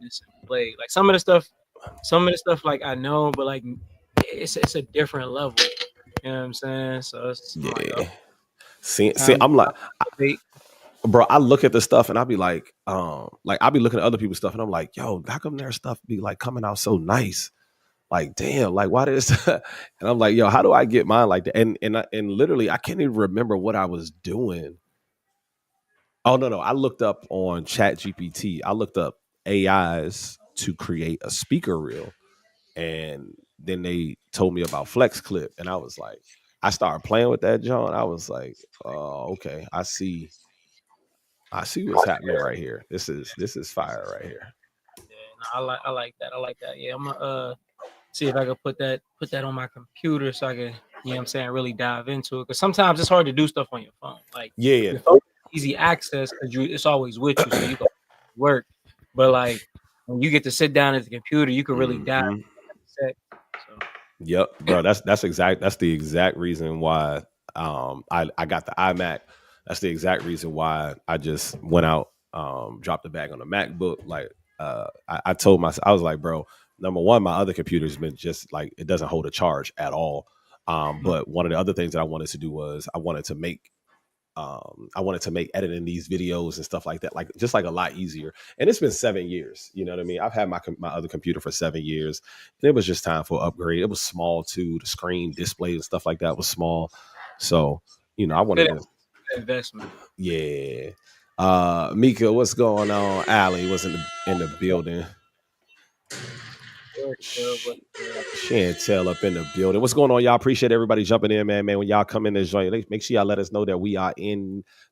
instruments and play. Like some of the stuff like I know, but like it's a different level. You know what I'm saying? So I'm like, oh, Yeah. See, time I'm like, to debate. bro, I look at the stuff and I'll be like I'll be looking at other people's stuff and I'm like, yo, how come their stuff be like coming out so nice? Like, damn, like why does and I'm like, yo, how do I get mine like that? And literally I can't even remember what I was doing. Oh no, I looked up on Chat GPT. I looked up AIs to create a speaker reel. And then they told me about Flex Clip. And I was like, I started playing with that, John. I was like, oh, okay, I see what's happening right here. This is fire right here. Yeah, no, I like that. I like that. Yeah, I'm gonna see if I can put that on my computer so I can, you know what I'm saying, really dive into it. Because sometimes it's hard to do stuff on your phone. Like Yeah. your phone is easy access because it's always with you, so you can work. But like when you get to sit down at the computer, you can really dive Hmm. into that set. So Yep, bro. That's the exact reason why I got the iMac. That's the exact reason why I just went out, dropped the bag on the MacBook. Like I told myself, I was like, bro, number one, my other computer's been just like it doesn't hold a charge at all. But one of the other things that I wanted to do was I wanted to make editing these videos and stuff like that, like just like a lot easier. And it's been 7 years. You know what I mean? I've had my other computer for 7 years. And it was just time for an upgrade. It was small too. The screen display and stuff like that was small. So, I wanted good to, investment. yeah. Mika, what's going on? Allie was in the building. But Chantel up in the building. What's going on, y'all? Appreciate everybody jumping in, man. When y'all come in this joint, make sure y'all let us know that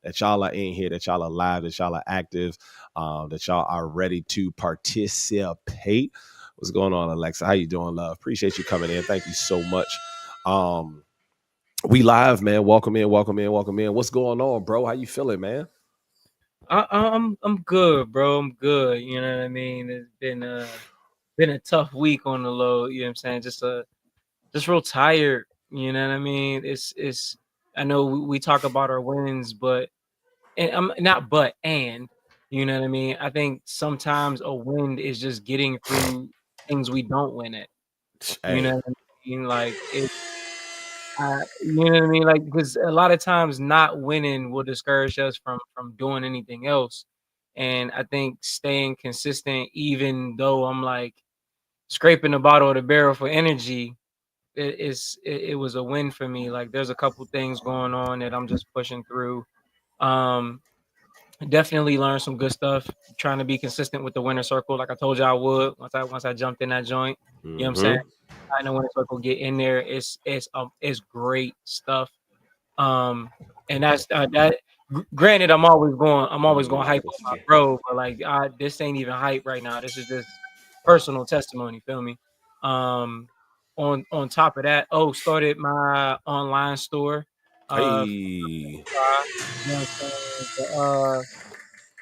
that y'all are in here, that y'all are live, that y'all are active, that y'all are ready to participate. What's going on, Alexa? How you doing, love? Appreciate you coming in. Thank you so much. We live, man. Welcome in, welcome in, welcome in. What's going on, bro? How you feeling, man? I'm good, bro. I'm good. You know what I mean? It's been a tough week on the low. You know what I'm saying? Just real tired. You know what I mean? It's. I know we talk about our wins, but and I'm not but and you know what I mean. I think sometimes a win is just getting through things we don't win at. You Hey, know what I mean? Like it. You know what I mean? Like because a lot of times not winning will discourage us from doing anything else. And I think staying consistent, even though I'm like scraping the bottom of the barrel for energy, it was a win for me. Like there's a couple things going on that I'm just pushing through. Um, Definitely learned some good stuff. Trying to be consistent with the winner circle, like I told you I would. Once I jumped in that joint, you know what I'm saying. mm-hmm. I know winner circle, get in there. It's great stuff. And that's that. Granted, I'm always going hype on my bro, but like this ain't even hype right now. This is just personal testimony. Feel me? Um, on top of that, started my online store. Uh, Hey, you know what I'm saying?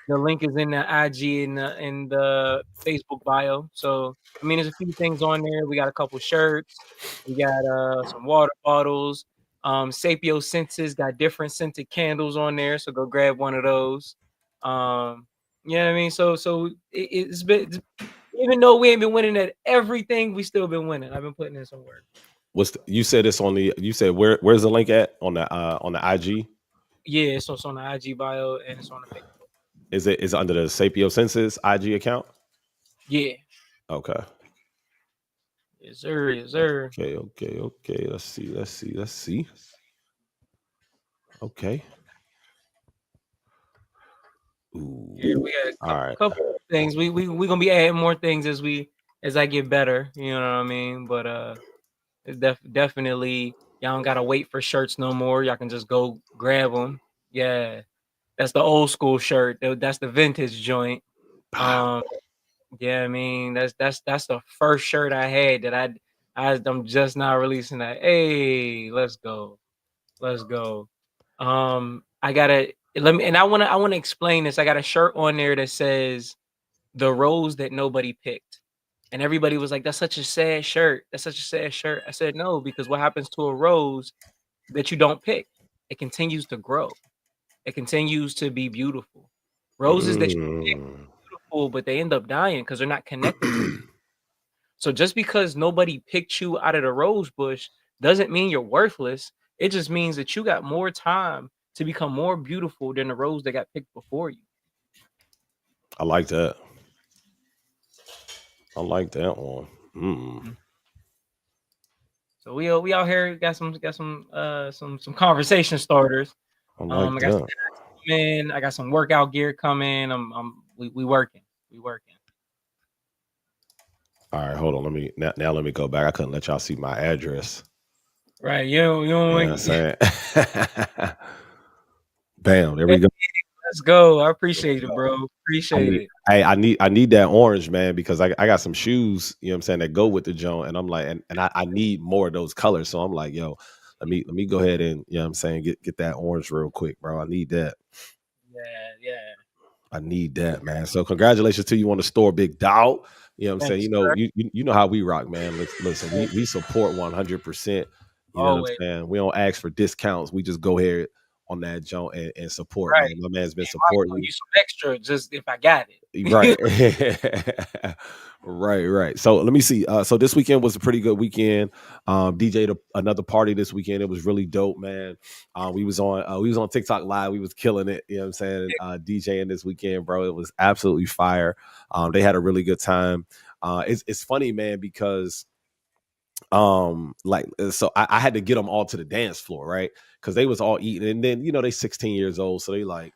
The link is in the IG and the Facebook bio. So I mean, there's a few things on there. We got a couple shirts. We got some water bottles. Sapio Senses got different scented candles on there. So go grab one of those. You know what I mean? So it's been, even though we ain't been winning at everything, we still been winning. I've been putting in some work. you said this on the, you said where's the link at on the IG? Yeah, so it's on the IG bio and it's on the Facebook. Is it under the Sapio Census IG account? Yeah. Okay. Yes, sir. Yes, sir. Okay. Let's see. Okay. Yeah, Ooh. we got a All right. couple things. We gonna be adding more things as I get better. You know what I mean? But it's definitely y'all don't gotta wait for shirts no more. Y'all can just go grab them. Yeah, that's the old school shirt. That's the vintage joint. Pow. Um, yeah, I mean that's the first shirt I had that I'm just now releasing that. Hey, let's go. I gotta let me, and I wanna explain this. I got a shirt on there that says the rose that nobody picked. And everybody was like, that's such a sad shirt. That's such a sad shirt. I said, no, because what happens to a rose that you don't pick? It continues to grow. It continues to be beautiful. Roses that you pick Mm. beautiful, but they end up dying because they're not connected to. So just because nobody picked you out of the rose bush doesn't mean you're worthless. It just means that you got more time to become more beautiful than the rose that got picked before you. I like that. I like that one. Mhm. So we out here got some conversation starters. I like I got some that. coming. I got some workout gear coming. We working. We working. All right, hold on. Let me now let me go back. I couldn't let y'all see my address. Right. You don't You know what I'm want saying? Bam, there we go. let's go. I There we appreciate it, go. bro. Appreciate it. Hey, I need that orange, man, because I got some shoes, you know what I'm saying, that go with the joint. And I'm like, and I need more of those colors. So I'm like, yo, let me go ahead and, you know what I'm saying, get that orange real quick, bro. I need that. Yeah, yeah. I need that, man. So congratulations to you on the store, big dog. You know what I'm saying? Thanks, You know, sir. you know how we rock, man. Listen, we support 100%. You know what I'm Always. saying? We don't ask for discounts. We just go ahead on that joint and support, Right. man. My man's been And might throw supporting. you some extra just if I got Right. it. Right. So let me see. So this weekend was a pretty good weekend. DJ'd another party this weekend. It was really dope, man. We was on TikTok live. We was killing it. You know what I'm saying? DJing this weekend, bro. It was absolutely fire. They had a really good time. It's funny, man, because so I had to get them all to the dance floor, right? Because they was all eating, and then they 16 years old, so they like.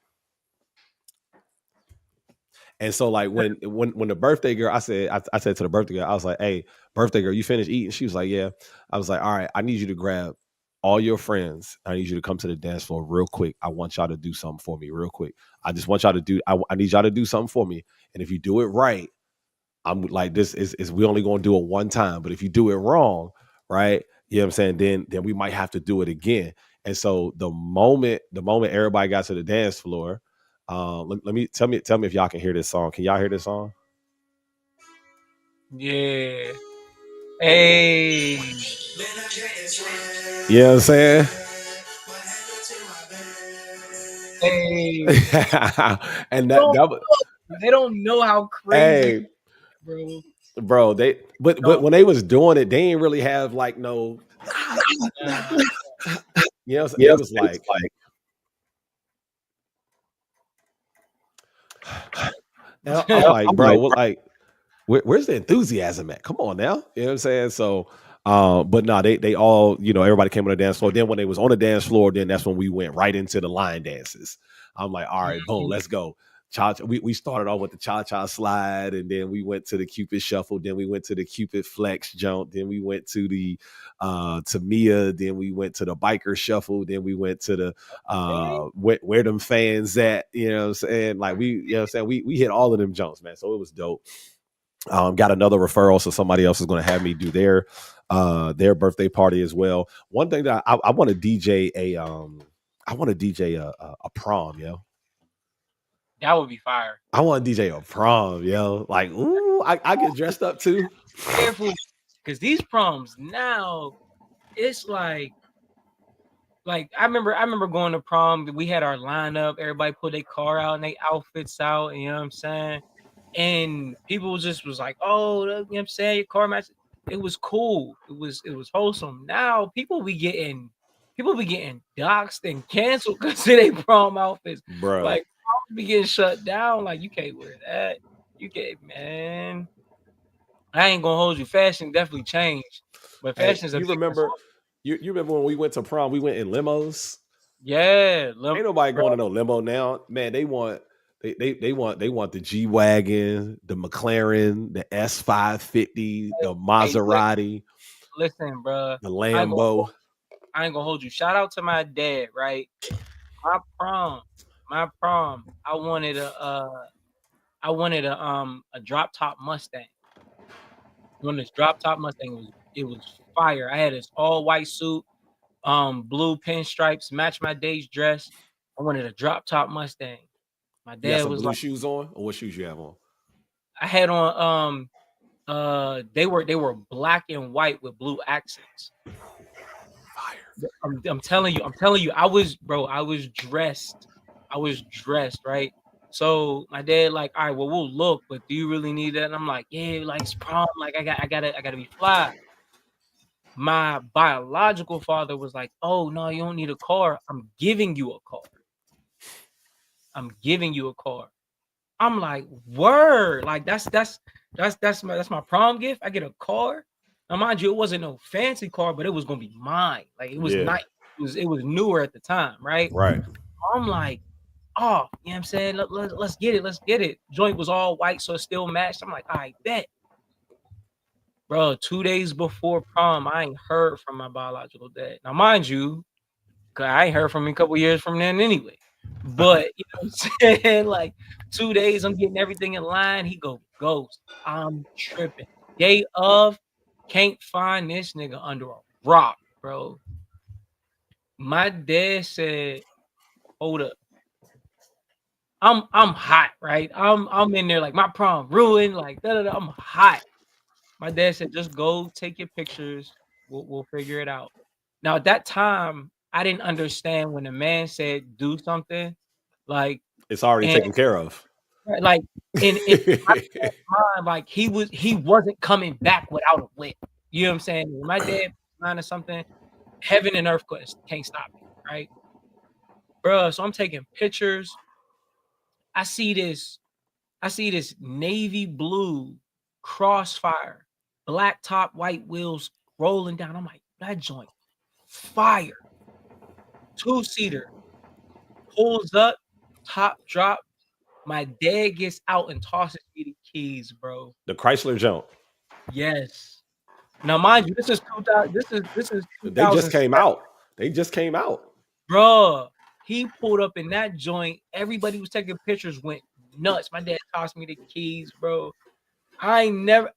And so like when the birthday girl, I said to the birthday girl, I was like, "Hey, birthday girl, you finished eating?" She was like, "Yeah." I was like, "All right, I need you to grab all your friends. I need you to come to the dance floor real quick. I want y'all to do something for me real quick. I just want y'all to do. I need y'all to do something for me. And if you do it right, I'm like, this is we only gonna do it one time. But if you do it wrong, right? You know what I'm saying? Then we might have to do it again." And so the moment everybody got to the dance floor, let me tell me if y'all can hear this song. Can y'all hear this song? Yeah. Hey. You know what I'm saying? Hey. And They don't that was, they don't know how crazy, hey, bro. bro, they but Don't. when they was doing it, they didn't really have like no, Nah. you know, they was like, and I'm like, bro, what, like, where's the enthusiasm at? Come on now. You know what I'm saying? So, but no, they all, everybody came on the dance floor. Then when they was on the dance floor, then that's when we went right into the line dances. I'm like, all right, boom, let's go. We started off with the cha-cha slide, and then we went to the Cupid shuffle, then we went to the Cupid flex jump, then we went to the Mia, then we went to the biker shuffle, then we went to the Hey. where them fans at, you know what I'm saying? Like we hit all of them jumps, man. So it was dope. Got another referral, so somebody else is going to have me do their birthday party as well. One thing that I want to DJ I want to DJ a prom, yo. That would be fire. I want to DJ a prom, yo. Like, ooh, I get dressed up too. Careful, because these proms now, it's like I remember going to prom. We had our lineup. Everybody put their car out and their outfits out. You know what I'm saying? And people just was like, "Oh, you know what I'm saying? Your car match." It was cool. It was wholesome. Now people be getting doxxed and canceled because of their prom outfits. Bruh. Like proms be getting shut down. Like you can't wear that. You can't, man. I ain't gonna hold you. Fashion definitely changed, but Hey, fashion is a you big remember result. you remember when we went to prom, we went in limos? Yeah, Ain't nobody bro. going to no limo now. Man, they want the G Wagon, the McLaren, the S550, the Hey, look, Maserati, listen, bro. the I ain't gonna hold, Lambo. I ain't gonna hold you. Shout out to my dad, right? My prom, my prom. I wanted a drop top Mustang. When this drop top Mustang it was fire. I had this all white suit, blue pinstripes, match my day's dress. I wanted a drop top Mustang. My You got dad some was blue like, shoes on, or what shoes you have on? I had on they were black and white with blue accents. Fire. I'm telling you, I was dressed. I was dressed, right? So my dad like, all right, well, we'll look, but do you really need that? And I'm like, yeah, like it's prom, like I gotta be fly. My biological father was like, oh no, you don't need a car. I'm giving you a car. I'm giving you a car. I'm like, word, like that's my prom gift. I get a car. Now, mind you, it wasn't no fancy car, but it was gonna be mine. Like it was Yeah. nice. It was newer at the time, right? Right. I'm like, oh, you know what I'm saying? Let's get it. Let's get it. Joint was all white, so it still matched. I'm like, I bet. Bro, 2 days before prom, I ain't heard from my biological dad. Now, mind you, 'cause I ain't heard from him a couple years from then anyway. But you know what I'm saying? Like 2 days, I'm getting everything in line. He go ghost. I'm tripping. Day of, can't find this nigga under a rock, bro. My dad said, hold up. I'm hot, right? I'm in there like my prom ruined, like da da da. I'm hot. My dad said, just go take your pictures. We'll figure it out. Now at that time, I didn't understand when a man said do something, like It's already and taken care of. like in my dad's mind, like he wasn't coming back without a whip. You know what I'm saying? When my dad mind or something, heaven and earth can't stop me, right? Bro, so I'm taking pictures. I see this I see this navy blue Crossfire, black top, white wheels rolling down. I'm like, that joint, fire. Two-seater, pulls up, top drop. My dad gets out and tosses me the keys, bro. The Chrysler jump. Yes. Now, mind you, this is 2000. This is They just 2007, came out. They just came out. bro. He pulled up in that joint. Everybody was taking pictures, went nuts. My dad tossed me the keys, bro. I never.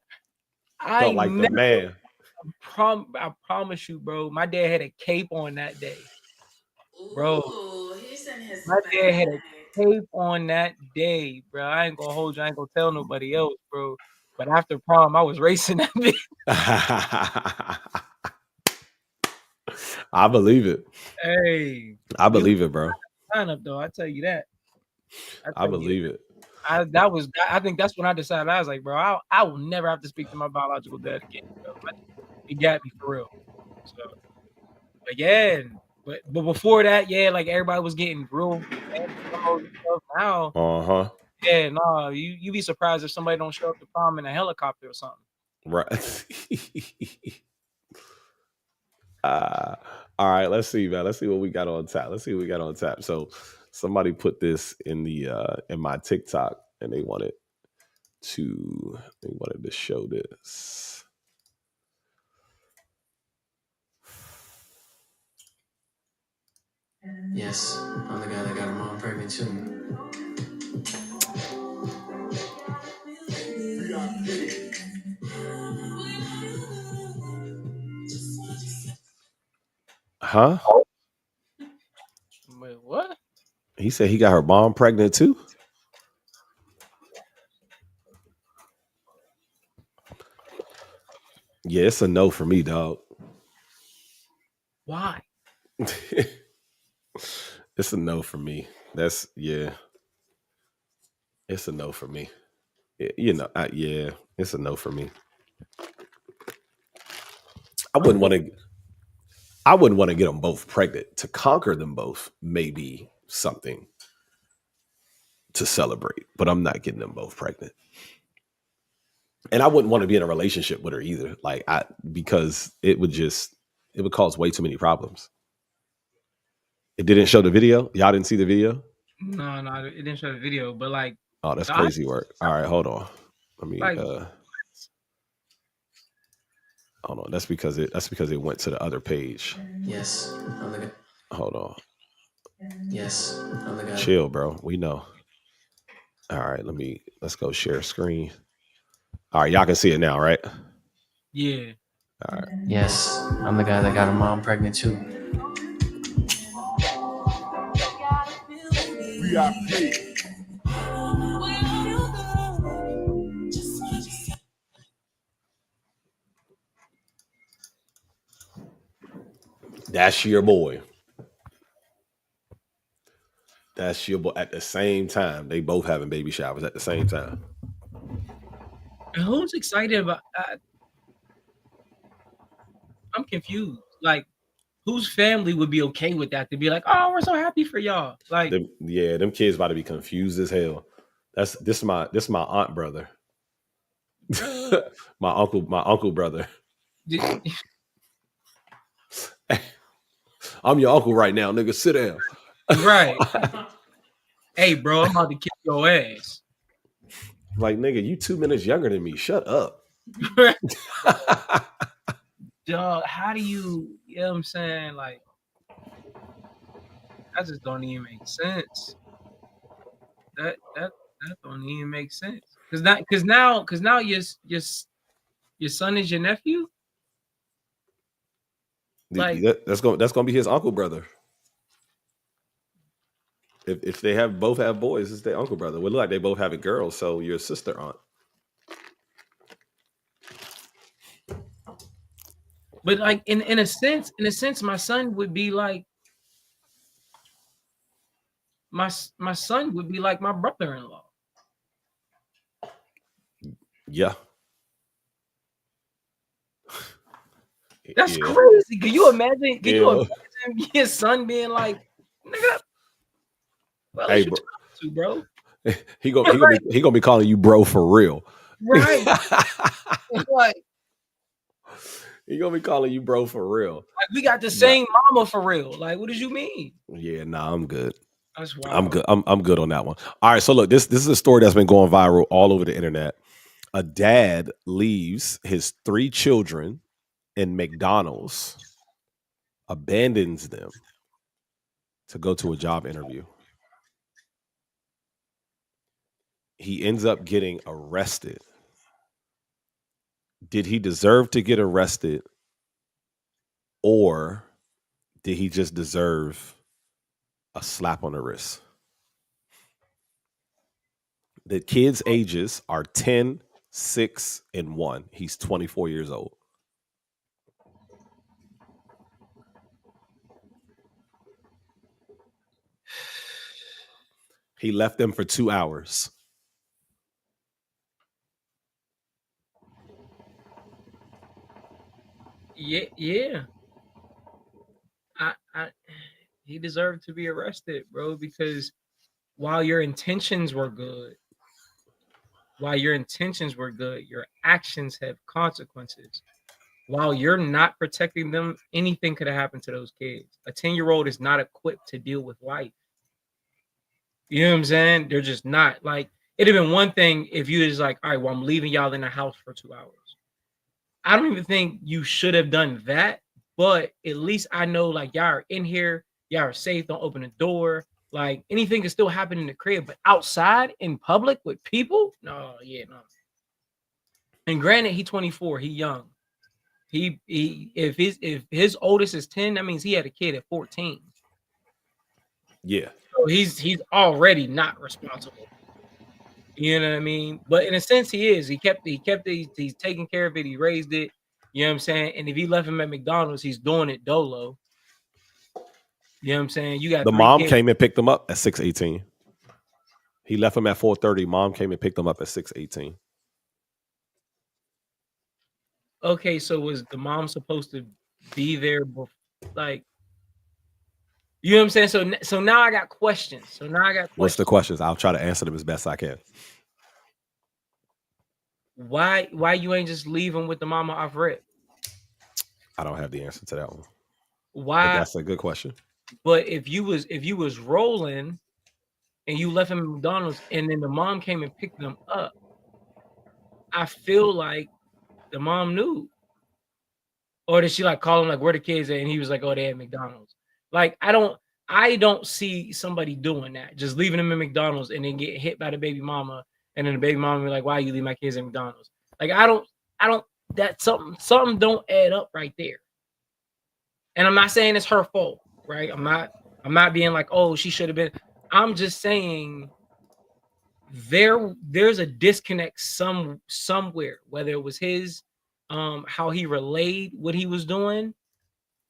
I Felt like the never man. I promise you, bro. My dad had a cape on that day, bro. Ooh, he's in his My dad had a bag. cape on that day, bro. I ain't gonna hold you. I ain't gonna tell nobody else, bro. But after prom, I was racing that bitch. I believe it. Hey, I we was believe it, bro. sign up though. I tell you that. I I tell you believe it. I think that's when I decided. I was like, bro, I will never have to speak to my biological dad again, bro. He got me for real. So, but yeah, but before that, yeah, like everybody was getting real fancy stuff. Now, Uh-huh. yeah, no, you be surprised if somebody don't show up to prom in a helicopter or something. Right. All right, let's see, man. Let's see what we got on tap. So somebody put this in in my TikTok and they wanted to show this. Yes, I'm the guy that got her mom pregnant too. Huh? Wait, what? He said he got her mom pregnant too. Yeah, it's a no for me, dog. Why? It's a no for me. It's a no for me. Yeah, it's a no for me. I wouldn't want to get them both pregnant. To conquer them both may be something to celebrate, but I'm not getting them both pregnant. And I wouldn't want to be in a relationship with her either. Because it would cause way too many problems. It didn't show the video. Y'all didn't see the video. No, it didn't show the video, but like, Oh, that's God, crazy work. All right, hold on. Let me like, hold on. That's because it went to the other page. Yes, I'm the guy. Hold on. Yes, I'm the guy. Chill, bro. We know. All right, let's go share screen. All right, y'all can see it now, right? yeah. All right. Yes, I'm the guy that got her mom pregnant too. That's your boy. That's your boy at the same time. They both having baby showers at the same time. And who's excited about? I'm confused. Like, whose family would be okay with that? To be like, oh, we're so happy for y'all. Like, them kids about to be confused as hell. This is my aunt brother. my uncle brother. I'm your uncle right now, nigga. Sit down. Right. Hey, bro, I'm about to kick your ass. Like, nigga, you 2 minutes younger than me. Shut up. Dog, how do you know what I'm saying? Like, that just don't even make sense. That don't even make sense. Cause now your son is your nephew. Like, that's gonna be his uncle brother. If they both have boys, it's their uncle brother. It look like they both have a girl, so your sister aunt. But like in a sense, my son would be like my son would be like my brother-in-law. Yeah. That's crazy. Can you imagine? Can you imagine your son being like, nigga? Well, hey, bro. He gonna be calling you bro for real. Right. Like, he gonna be calling you bro for real. Like, we got the same mama for real. Like, what did you mean? Yeah, nah, I'm good. That's wild. I'm good. I'm good on that one. All right, so look, this is a story that's been going viral all over the internet. A dad leaves his 3 children in McDonald's, abandons them to go to a job interview. He ends up getting arrested. Did he deserve to get arrested, or did he just deserve a slap on the wrist? The kids' ages are 10, 6, and 1. He's 24 years old. He left them for 2 hours. Yeah. He deserved to be arrested, bro, because while your intentions were good, your actions have consequences. While you're not protecting them, anything could have happened to those kids. A 10-year-old is not equipped to deal with life. You know what I'm saying? They're just not. Like, it'd have been one thing if you was like, all right, well, I'm leaving y'all in the house for 2 hours. I don't even think you should have done that, but at least I know, like, y'all are in here, y'all are safe, don't open the door. Like, anything can still happen in the crib, but outside in public with people, no. And granted, he 24, he young. If his oldest is 10, that means he had a kid at 14. Yeah. So he's already not responsible. You know what I mean? But in a sense, he is. He kept it. He's taking care of it. He raised it. You know what I'm saying? And if he left him at McDonald's, he's doing it dolo. You know what I'm saying? You got the mom came and picked him up at 6:18. He left him at 4:30. Mom came and picked him up at 6:18. Okay, so was the mom supposed to be there? Like, you know what I'm saying? So now I got questions. What's the questions? I'll try to answer them as best I can. Why you ain't just leave him with the mama off rip? I don't have the answer to that one. Why? But that's a good question. But if you was rolling and you left him at McDonald's and then the mom came and picked them up, I feel like the mom knew. Or did she like call him like, where the kids at? And he was like, oh, they at McDonald's. Like, I don't see somebody doing that. Just leaving them in McDonald's and then get hit by the baby mama. And then the baby mama be like, why you leave my kids at McDonald's? Like, I don't, that something don't add up right there. And I'm not saying it's her fault, right? I'm not being like, oh, she should have been. I'm just saying there's a disconnect somewhere, whether it was his, how he relayed what he was doing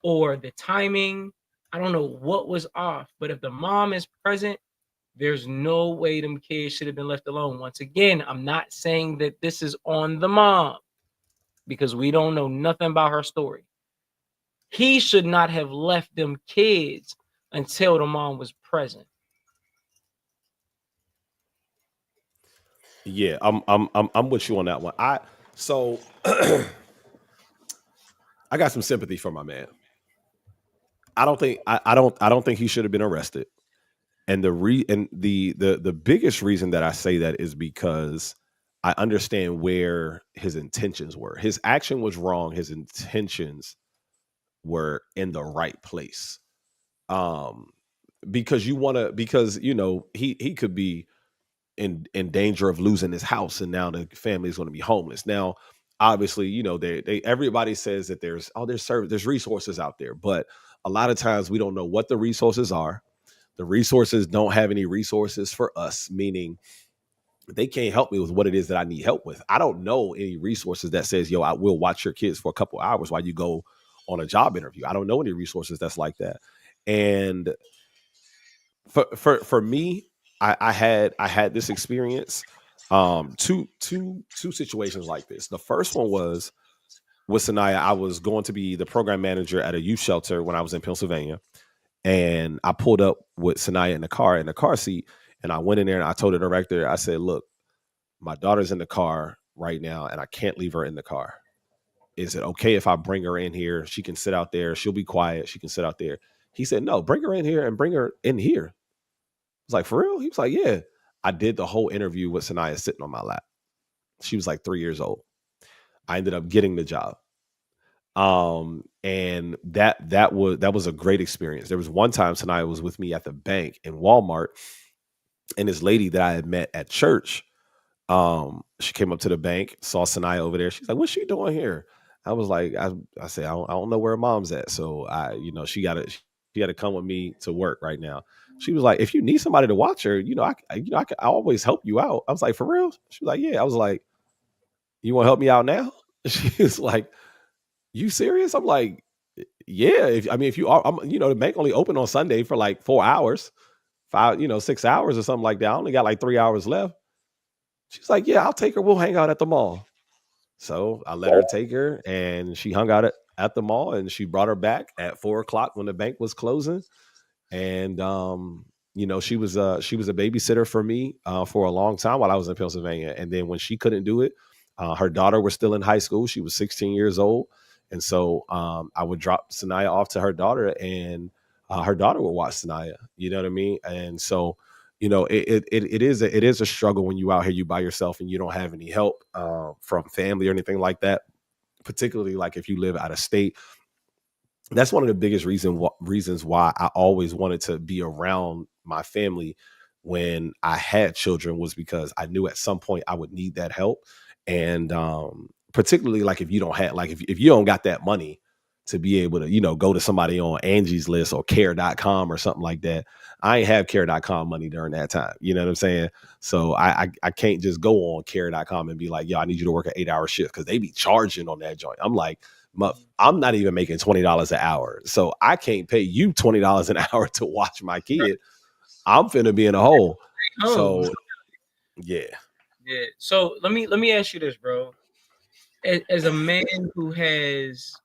or the timing. I don't know what was off, but if the mom is present There's no way them kids should have been left alone. Once again, I'm not saying that this is on the mom because we don't know nothing about her story. He should not have left them kids until the mom was present. Yeah, I'm with you on that one. I got some sympathy for my man. I don't think he should have been arrested. And the biggest reason that I say that is because I understand where his intentions were. His action was wrong. His intentions were in the right place. Because he could be in danger of losing his house, and now the family is going to be homeless. Now, obviously, they everybody says that there's resources out there, but a lot of times we don't know what the resources are. The resources don't have any resources for us, meaning they can't help me with what it is that I need help with. I don't know any resources that says, yo, I will watch your kids for a couple hours while you go on a job interview. I don't know any resources that's like that. And for me, I had this experience, two situations like this. The first one was with Sanaya. I was going to be the program manager at a youth shelter when I was in Pennsylvania. And I pulled up with Sanaya in the car seat. And I went in there and I told the director, I said, look, my daughter's in the car right now and I can't leave her in the car. Is it okay if I bring her in here? She can sit out there. She'll be quiet. She can sit out there. He said, no, bring her in here and bring her in here. I was like, for real? He was like, yeah. I did the whole interview with Sanaya sitting on my lap. She was like 3 years old. I ended up getting the job. And that was a great experience. There was one time Sanaya was with me at the bank in Walmart, and this lady that I had met at church, she came up to the bank, saw Sanaya over there. She's like, what's she doing here? I was like, I said, I don't know where her mom's at. So she got to come with me to work right now. She was like, if you need somebody to watch her, I always help you out. I was like, for real? She was like, yeah. I was like, you want to help me out now? She was like, you serious? I'm like, yeah. If you are, the bank only open on Sunday for like 4 hours, 6 hours or something like that. I only got like 3 hours left. She's like, yeah, I'll take her. We'll hang out at the mall. So I let her take her, and she hung out at the mall, and she brought her back at 4 o'clock when the bank was closing. And, she was a babysitter for me for a long time while I was in Pennsylvania. And then when she couldn't do it, her daughter was still in high school. She was 16 years old. And so I would drop Sanaya off to her daughter, and her daughter would watch Sanaya. You know what I mean? And so, it is a struggle when you out here, you by yourself, and you don't have any help from family or anything like that, particularly like if you live out of state. That's one of the biggest reasons why I always wanted to be around my family when I had children, was because I knew at some point I would need that help. And particularly like if you don't have, like if you don't got that money to be able to, go to somebody on Angie's List or care.com or something like that. I ain't have care.com money during that time. You know what I'm saying? So I can't just go on care.com and be like, yo, I need you to work an 8-hour shift, because they be charging on that joint. I'm like, I'm not even making $20 an hour. So I can't pay you $20 an hour to watch my kid. I'm finna be in a hole. So yeah. Yeah. So let me ask you this, bro. As a man who is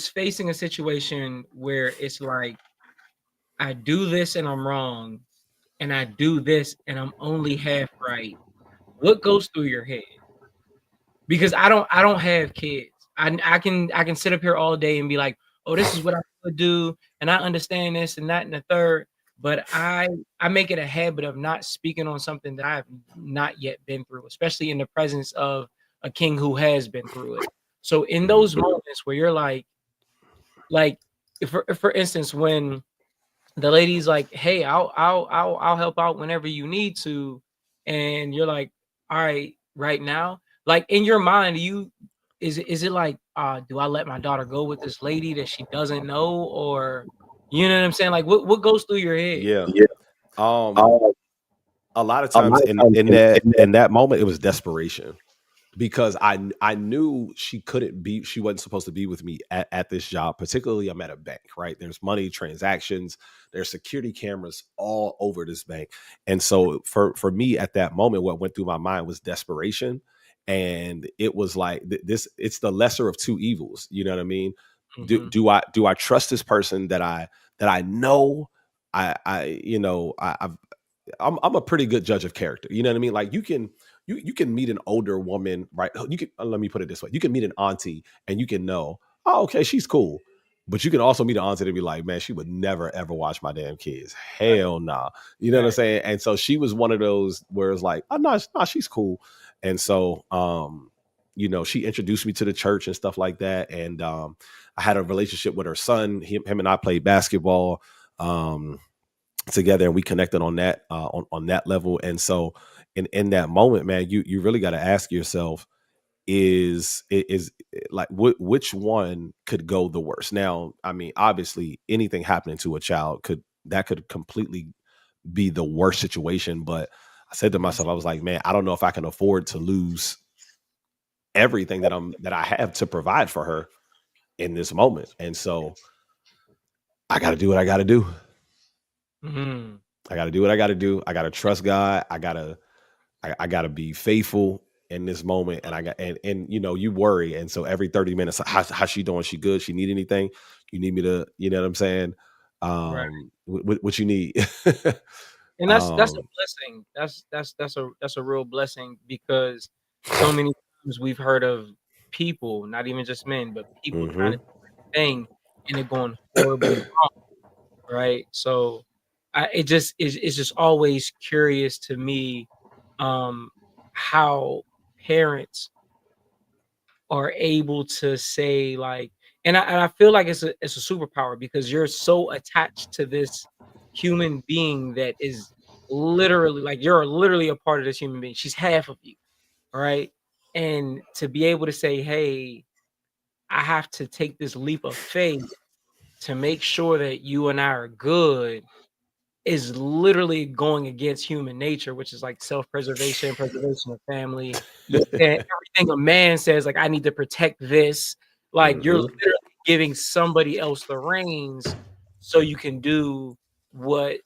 facing a situation where it's like, I do this and I'm wrong, and I do this and I'm only half right, what goes through your head? Because I don't have kids. I can sit up here all day and be like, oh, this is what I would do, and I understand this and that and the third, but I make it a habit of not speaking on something that I have not yet been through, especially in the presence of a king who has been through it. So in those moments where you're like for instance, when the lady's like, hey, I'll help out whenever you need to, and you're like, all right now, like in your mind, is it like, do I let my daughter go with this lady that she doesn't know, or you know what I'm saying? Like what goes through your head? Yeah. A lot of times in that moment, it was desperation, because I knew she wasn't supposed to be with me at this job. Particularly, I'm at a bank, right? There's money transactions, there's security cameras all over this bank. And so for me at that moment, what went through my mind was desperation. And it was like this, it's the lesser of two evils. You know what I mean? Mm-hmm. Do I trust this person that I know I you know I'm a pretty good judge of character. You know what I mean? Like you can meet an older woman, right? You can let me put it this way: you can meet an auntie and you can know, oh, okay, she's cool. But you can also meet an auntie to be like, man, she would never ever watch my damn kids. Right. Hell nah. You know what I'm Right. saying? And so she was one of those where it's like, oh no, nah, she's cool. And so you know, she introduced me to the church and stuff like that. And I had a relationship with her son. Him and I played basketball. Together, and we connected on that on that level. And so in that moment, man, you really got to ask yourself, is like which one could go the worst? Now, I mean, obviously anything happening to a child could completely be the worst situation. But I said to myself, I was like, man, I don't know if I can afford to lose everything that I have to provide for her in this moment. And so I got to do what I got to do. Mm-hmm. I got to do what I got to do. I got to trust God. I gotta be faithful in this moment. And and you know, you worry. And so every 30 minutes, how's she doing? She good? She need anything? You need me to, you know what I'm saying? Right. What you need. And that's a um, blessing. That's a real blessing, because so many times we've heard of people, not even just men, but people trying to mhm. do the thing and it going horribly wrong, right? So it's just always curious to me, um how parents are able to say, like, and I feel like it's a superpower, because you're so attached to this human being that is literally, like, you're literally a part of this human being. She's half of you, right? And to be able to say, hey, I have to take this leap of faith to make sure that you and I are good, is literally going against human nature, which is like self-preservation, preservation of family. And everything a man says, like, I need to protect this. Like, you're Mhm. literally giving somebody else the reins so you can do what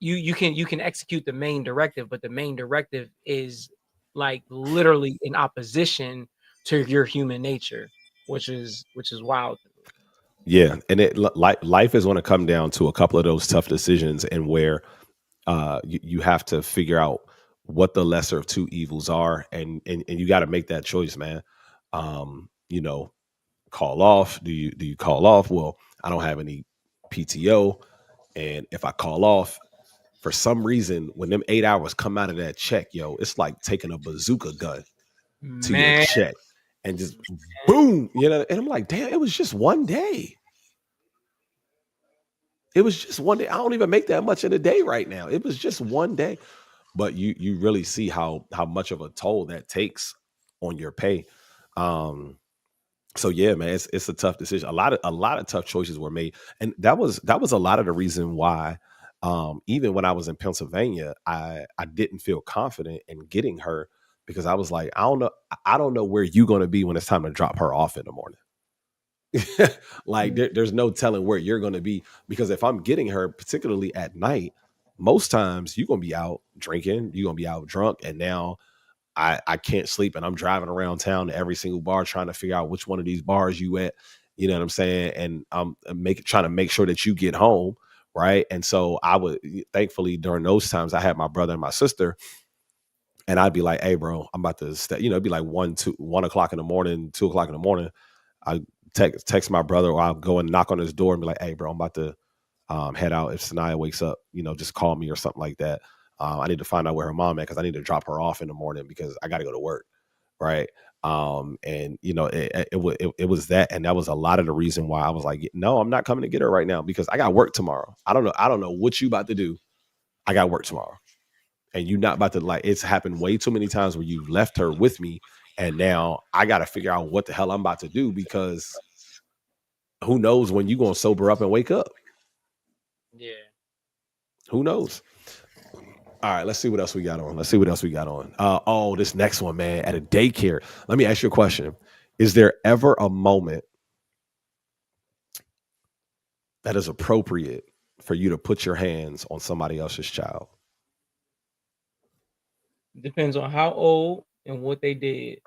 you can execute the main directive, but the main directive is like literally in opposition to your human nature, which is wild. Yeah, and life is going to come down to a couple of those tough decisions, and where you have to figure out what the lesser of two evils are, and you got to make that choice, man. You know, call off. Do you call off? Well, I don't have any PTO, and if I call off for some reason, when them 8 hours come out of that check, yo, it's like taking a bazooka gun to your Man, check and just boom, you know. And I'm like, damn, it was just one day. It was just one day. I don't even make that much in a day right now. It was just one day. But you really see how much of a toll that takes on your pay. Um, so yeah, man, it's a tough decision. A lot of tough choices were made, and that was a lot of the reason why. Even when I was in Pennsylvania, I didn't feel confident in getting her, because I was like, I don't know where you're going to be when it's time to drop her off in the morning. Like there's no telling where you're going to be, because if I'm getting her, particularly at night, most times you're going to be out drinking, you're going to be out drunk, and now I can't sleep, and I'm driving around town to every single bar trying to figure out which one of these bars you at. You know what I'm saying? And I'm trying to make sure that you get home, right? And so I would, thankfully, during those times I had my brother and my sister, and I'd be like, "Hey, bro, I'm about to stay." You know, it'd be like 1 o'clock in the morning, 2 o'clock in the morning. I text my brother, or I'll go and knock on his door and be like, "Hey, bro, I'm about to head out. If Sanaya wakes up, you know, just call me or something like that. I need to find out where her mom at, because I need to drop her off in the morning because I got to go to work." Right. And you know, it was that, and that was a lot of the reason why I was like, no, I'm not coming to get her right now, because I got work tomorrow. I don't know what you about to do. I got work tomorrow, and you not about to, like, it's happened way too many times where you left her with me, and now I got to figure out what the hell I'm about to do, because who knows when you gonna sober up and wake up? yeah. Who knows? All right, let's see what else we got on. Oh, this next one, man, at a daycare. Let me ask you a question. Is there ever a moment that is appropriate for you to put your hands on somebody else's child? Depends on how old and what they did.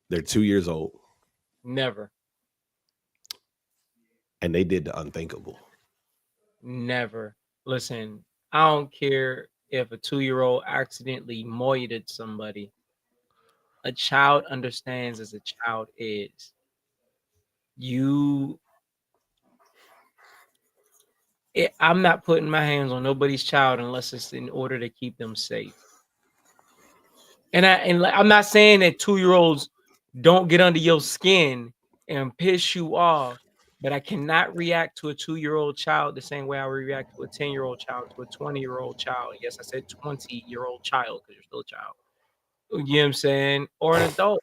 They're 2 years old Never. and they did the unthinkable. Never. Listen, I don't care if a 2-year-old accidentally moited somebody. A child understands as a child is. I'm not putting my hands on nobody's child unless it's in order to keep them safe. And I'm not saying that 2-year-olds don't get under your skin and piss you off, but I cannot react to a 2-year-old child the same way I would react to a 10-year-old child, to a 20-year-old child. Yes, I said 20-year-old child because you're still a child. You know what I'm saying? Or an adult.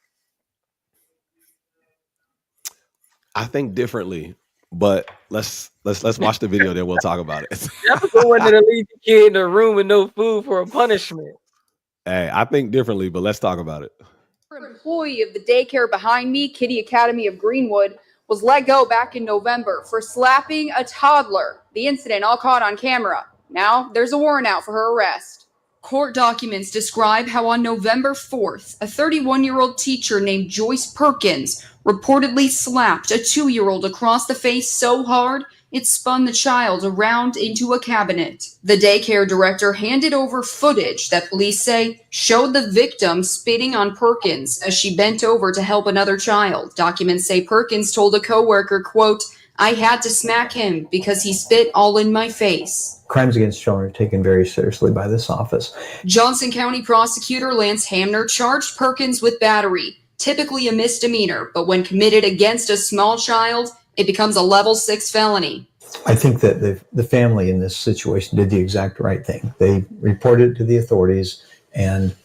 I think differently, but let's watch the video, then we'll talk about it. Never go one to leave the kid in the room with no food for a punishment. Hey, I think differently, but let's talk about it. Employee of the daycare behind me, Kitty Academy of Greenwood, was let go back in November for slapping a toddler. The incident all caught on camera. Now there's a warrant out for her arrest. Court documents describe how on November 4th, a 31-year-old teacher named Joyce Perkins reportedly slapped a 2-year-old across the face so hard it spun the child around into a cabinet. The daycare director handed over footage that police say showed the victim spitting on Perkins as she bent over to help another child. Documents say Perkins told a coworker, quote, "I had to smack him because he spit all in my face." Crimes against children are taken very seriously by this office. Johnson County prosecutor Lance Hamner charged Perkins with battery, typically a misdemeanor, but when committed against a small child, it becomes a level 6 felony. I think that the family in this situation did the exact right thing. They reported it to the authorities, and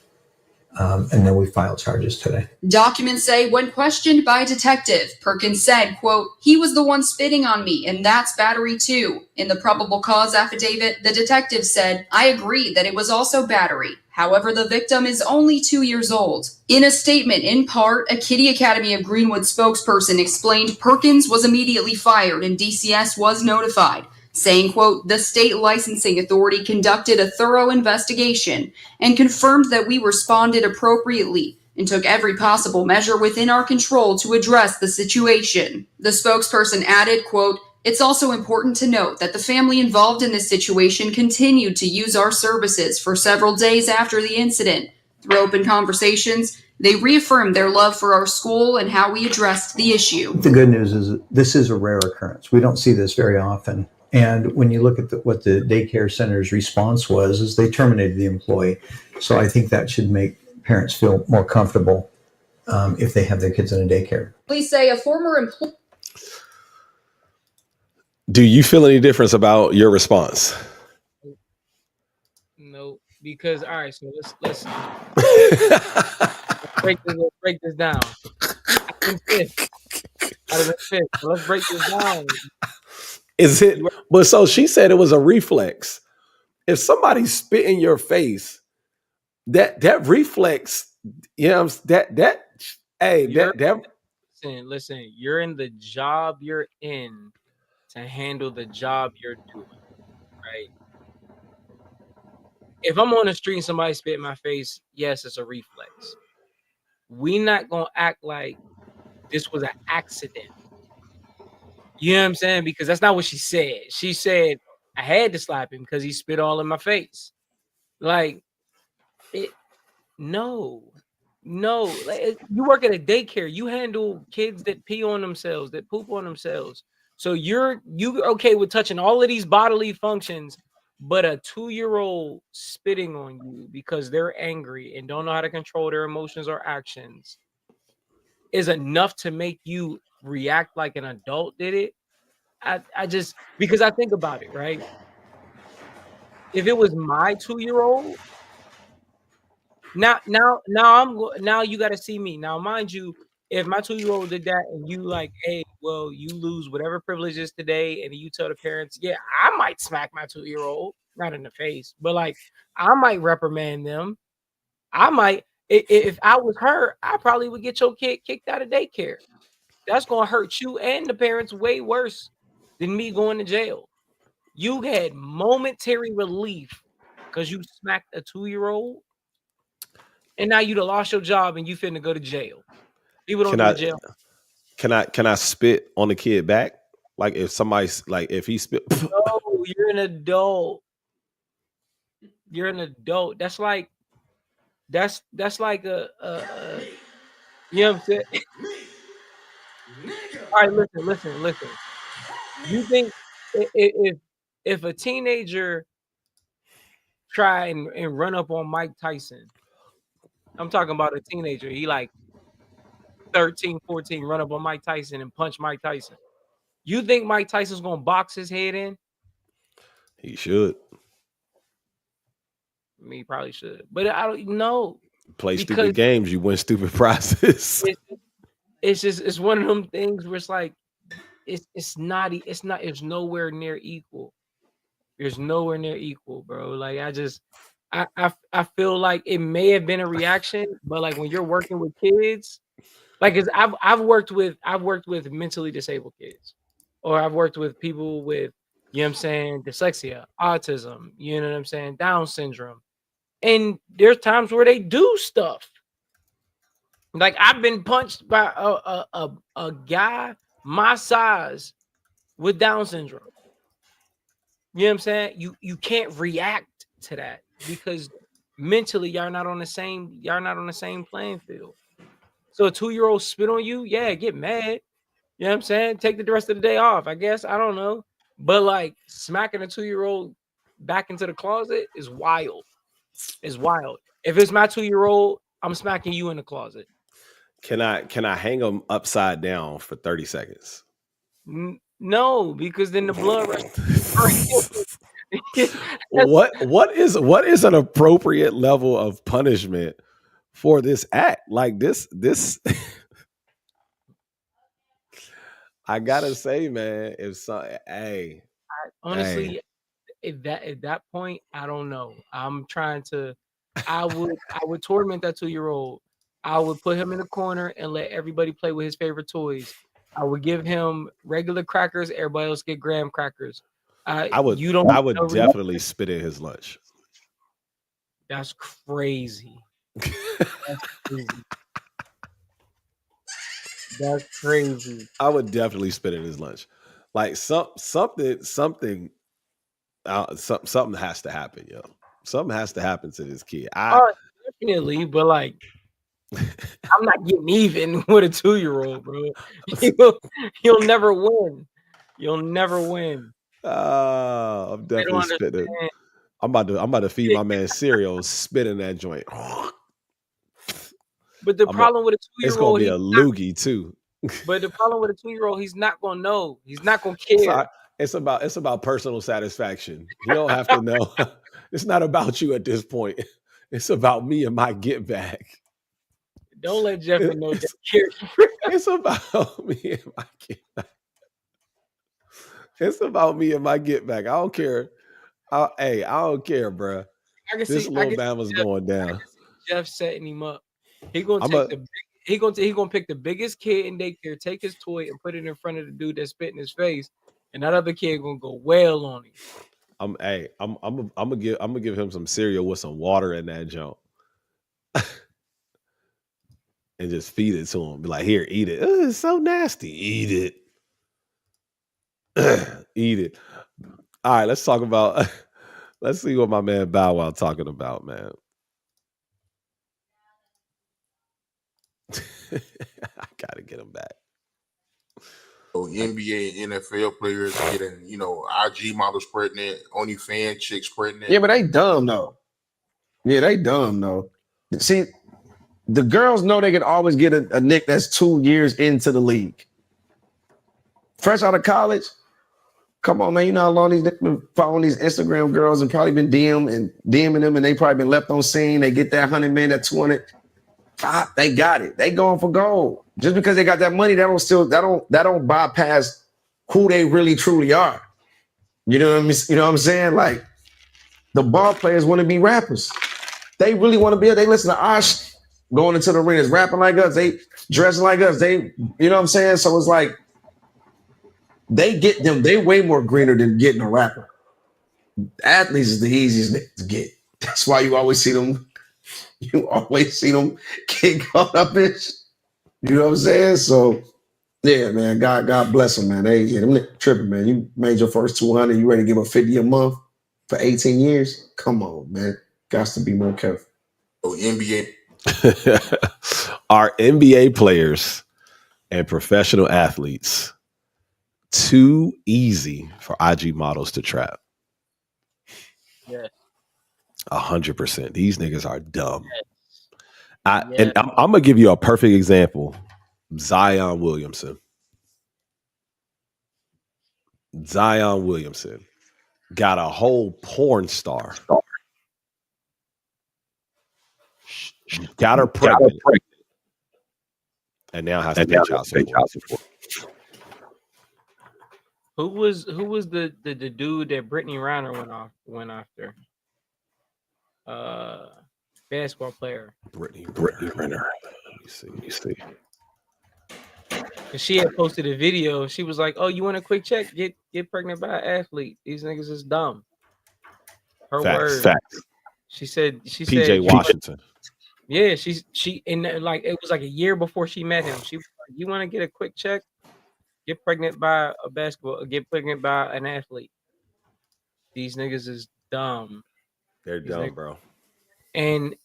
then we filed charges today. Documents say when questioned by a detective, Perkins said, quote, "He was the one spitting on me, and that's battery too." In the probable cause affidavit, the detective said, "I agree that it was also battery. However, the victim is only 2 years old." In a statement, in part, a Kitty Academy of Greenwood spokesperson explained Perkins was immediately fired and DCS was notified, saying, quote, "The state licensing authority conducted a thorough investigation and confirmed that we responded appropriately and took every possible measure within our control to address the situation." The spokesperson added, quote, "It's also important to note that the family involved in this situation continued to use our services for several days after the incident. Through open conversations, they reaffirmed their love for our school and how we addressed the issue." The good news is that this is a rare occurrence. We don't see this very often. And when you look at what the daycare center's response was, is they terminated the employee. So I think that should make parents feel more comfortable if they have their kids in a daycare. Police say a former employee. Do you feel any difference about your response? No, because all right, so let's break this down. I've been pissed. So let's break this down. Is it? But so she said it was a reflex. If somebody spit in your face, that reflex, you know, Listen, you're in the job you're in to handle the job you're doing, right? If I'm on the street and somebody spit in my face, yes, it's a reflex. We not gonna act like this was an accident. You know what I'm saying? Because that's not what she said. She said, "I had to slap him because he spit all in my face." Like, no. Like, you work at a daycare. You handle kids that pee on themselves, that poop on themselves. So you're okay with touching all of these bodily functions, but a 2-year-old spitting on you because they're angry and don't know how to control their emotions or actions is enough to make you react like an adult did it. I just, because I think about it, right? If it was my 2-year-old, now you got to see me. Now, mind you, if my 2-year-old did that and you like, hey, well, you lose whatever privileges today, and you tell the parents, yeah, I might smack my 2-year-old, not in the face, but like I might reprimand them. I might, if I was her, I probably would get your kid kicked out of daycare. That's gonna hurt you and the parents way worse than me going to jail. You had momentary relief because you smacked a 2-year-old, and now you'd have lost your job and you finna go to jail. People don't Can go I to jail. can I spit on the kid back? Like if somebody's like if he spit No, you're an adult. You're an adult. That's like a you know what I'm saying? All right, listen. You think if a teenager try and run up on Mike Tyson, I'm talking about a teenager, he like 13, 14, run up on Mike Tyson and punch Mike Tyson. You think Mike Tyson's gonna box his head in? he should I mean, he probably should, but I don't know. play Because stupid games, you win stupid prizes. it's one of them things where it's like it's nowhere near equal. There's nowhere near equal, bro. Like I feel like it may have been a reaction, but like when you're working with kids, like cause I've worked with mentally disabled kids, or I've worked with people with, you know what I'm saying, dyslexia, autism, you know what I'm saying, Down syndrome. And there's times where they do stuff. Like I've been punched by a guy my size with Down syndrome. You know what I'm saying? You can't react to that because mentally y'all not on the same playing field. So a 2-year-old spit on you, yeah, get mad. You know what I'm saying? Take the rest of the day off, I guess. I don't know. But like smacking a 2-year-old back into the closet is wild. It's wild. If it's my 2-year-old, I'm smacking you in the closet. Can I hang him upside down for 30 seconds? No, because then the blood what is an appropriate level of punishment for this act? Like this I gotta say, man, honestly, at that point, I don't know. I'm trying to. I would torment that 2-year-old. I would put him in a corner and let everybody play with his favorite toys. I would give him regular crackers. Everybody else get graham crackers. I would definitely spit in his lunch. That's crazy. That's crazy. I would definitely spit in his lunch. Like something has to happen, yo. Something has to happen to this kid. Definitely, but like I'm not getting even with a 2-year-old, bro. You'll never win. You'll never win. I'm definitely spitting. I'm about to feed my man cereal, spit in that joint. But the problem with a 2-year-old, it's gonna be a loogie too. But the problem with a 2-year-old, he's not gonna know. He's not gonna care. It's about personal satisfaction. You don't have to know. It's not about you at this point. It's about me and my get back. Don't let Jeffrey know that. It's about me and my get back. It's about me and my get back. I don't care. I don't care, bro. This little Bama's going down. Jeff setting him up. He gonna pick the biggest kid in daycare, take his toy and put it in front of the dude that spit in his face, and that other kid gonna go wail on him. I'm gonna give him some cereal with some water in that junk. And just feed it to him. Be like, here, eat it. It's so nasty. Eat it. Eat it. All right, let's talk about. Let's see what my man Bow Wow talking about, man. I gotta get him back. NBA and NFL players getting, IG models pregnant, OnlyFans chicks pregnant. Yeah, but they dumb though. See, the girls know they can always get a nick that's 2 years into the league. Fresh out of college, come on, man. You know how long these niggas been following these Instagram girls and probably been DMing them, and they probably been left on scene. They get that 100 man, that 200. They got it. They going for gold. Just because they got that money, that don't bypass who they really truly are. You know what I mean? You know what I'm saying? Like the ball players want to be rappers. They really want to be. They listen to us going into the arenas, rapping like us. They dressing like us. They, you know what I'm saying? So it's like they get them. They way more greener than getting a rapper. Athletes is the easiest to get. That's why you always see them. You always see them get caught up in. You know what I'm saying? So yeah, man. God bless them, man. They them tripping, man. You made your first 200. You ready to give them 50 a month for 18 years? Come on, man. Got to be more careful. Oh, NBA. Are NBA players and professional athletes too easy for IG models to trap? Yeah. 100%. These niggas are dumb. Yes. And I'm gonna give you a perfect example. Zion Williamson got a whole porn star. Got her pregnant. And now has to pay child support. Who was the dude that Brittany Renner went after? Basketball player. Brittany Renner. Let me see. And she had posted a video. She was like, "Oh, you want a quick check? Get pregnant by an athlete. These niggas is dumb." Her words. Facts. She said PJ Washington. Yeah, she and like it was like a year before she met him. She was like, "You want to get a quick check? Get pregnant by a basketball. Get pregnant by an athlete. These niggas is dumb. They're dumb, bro." And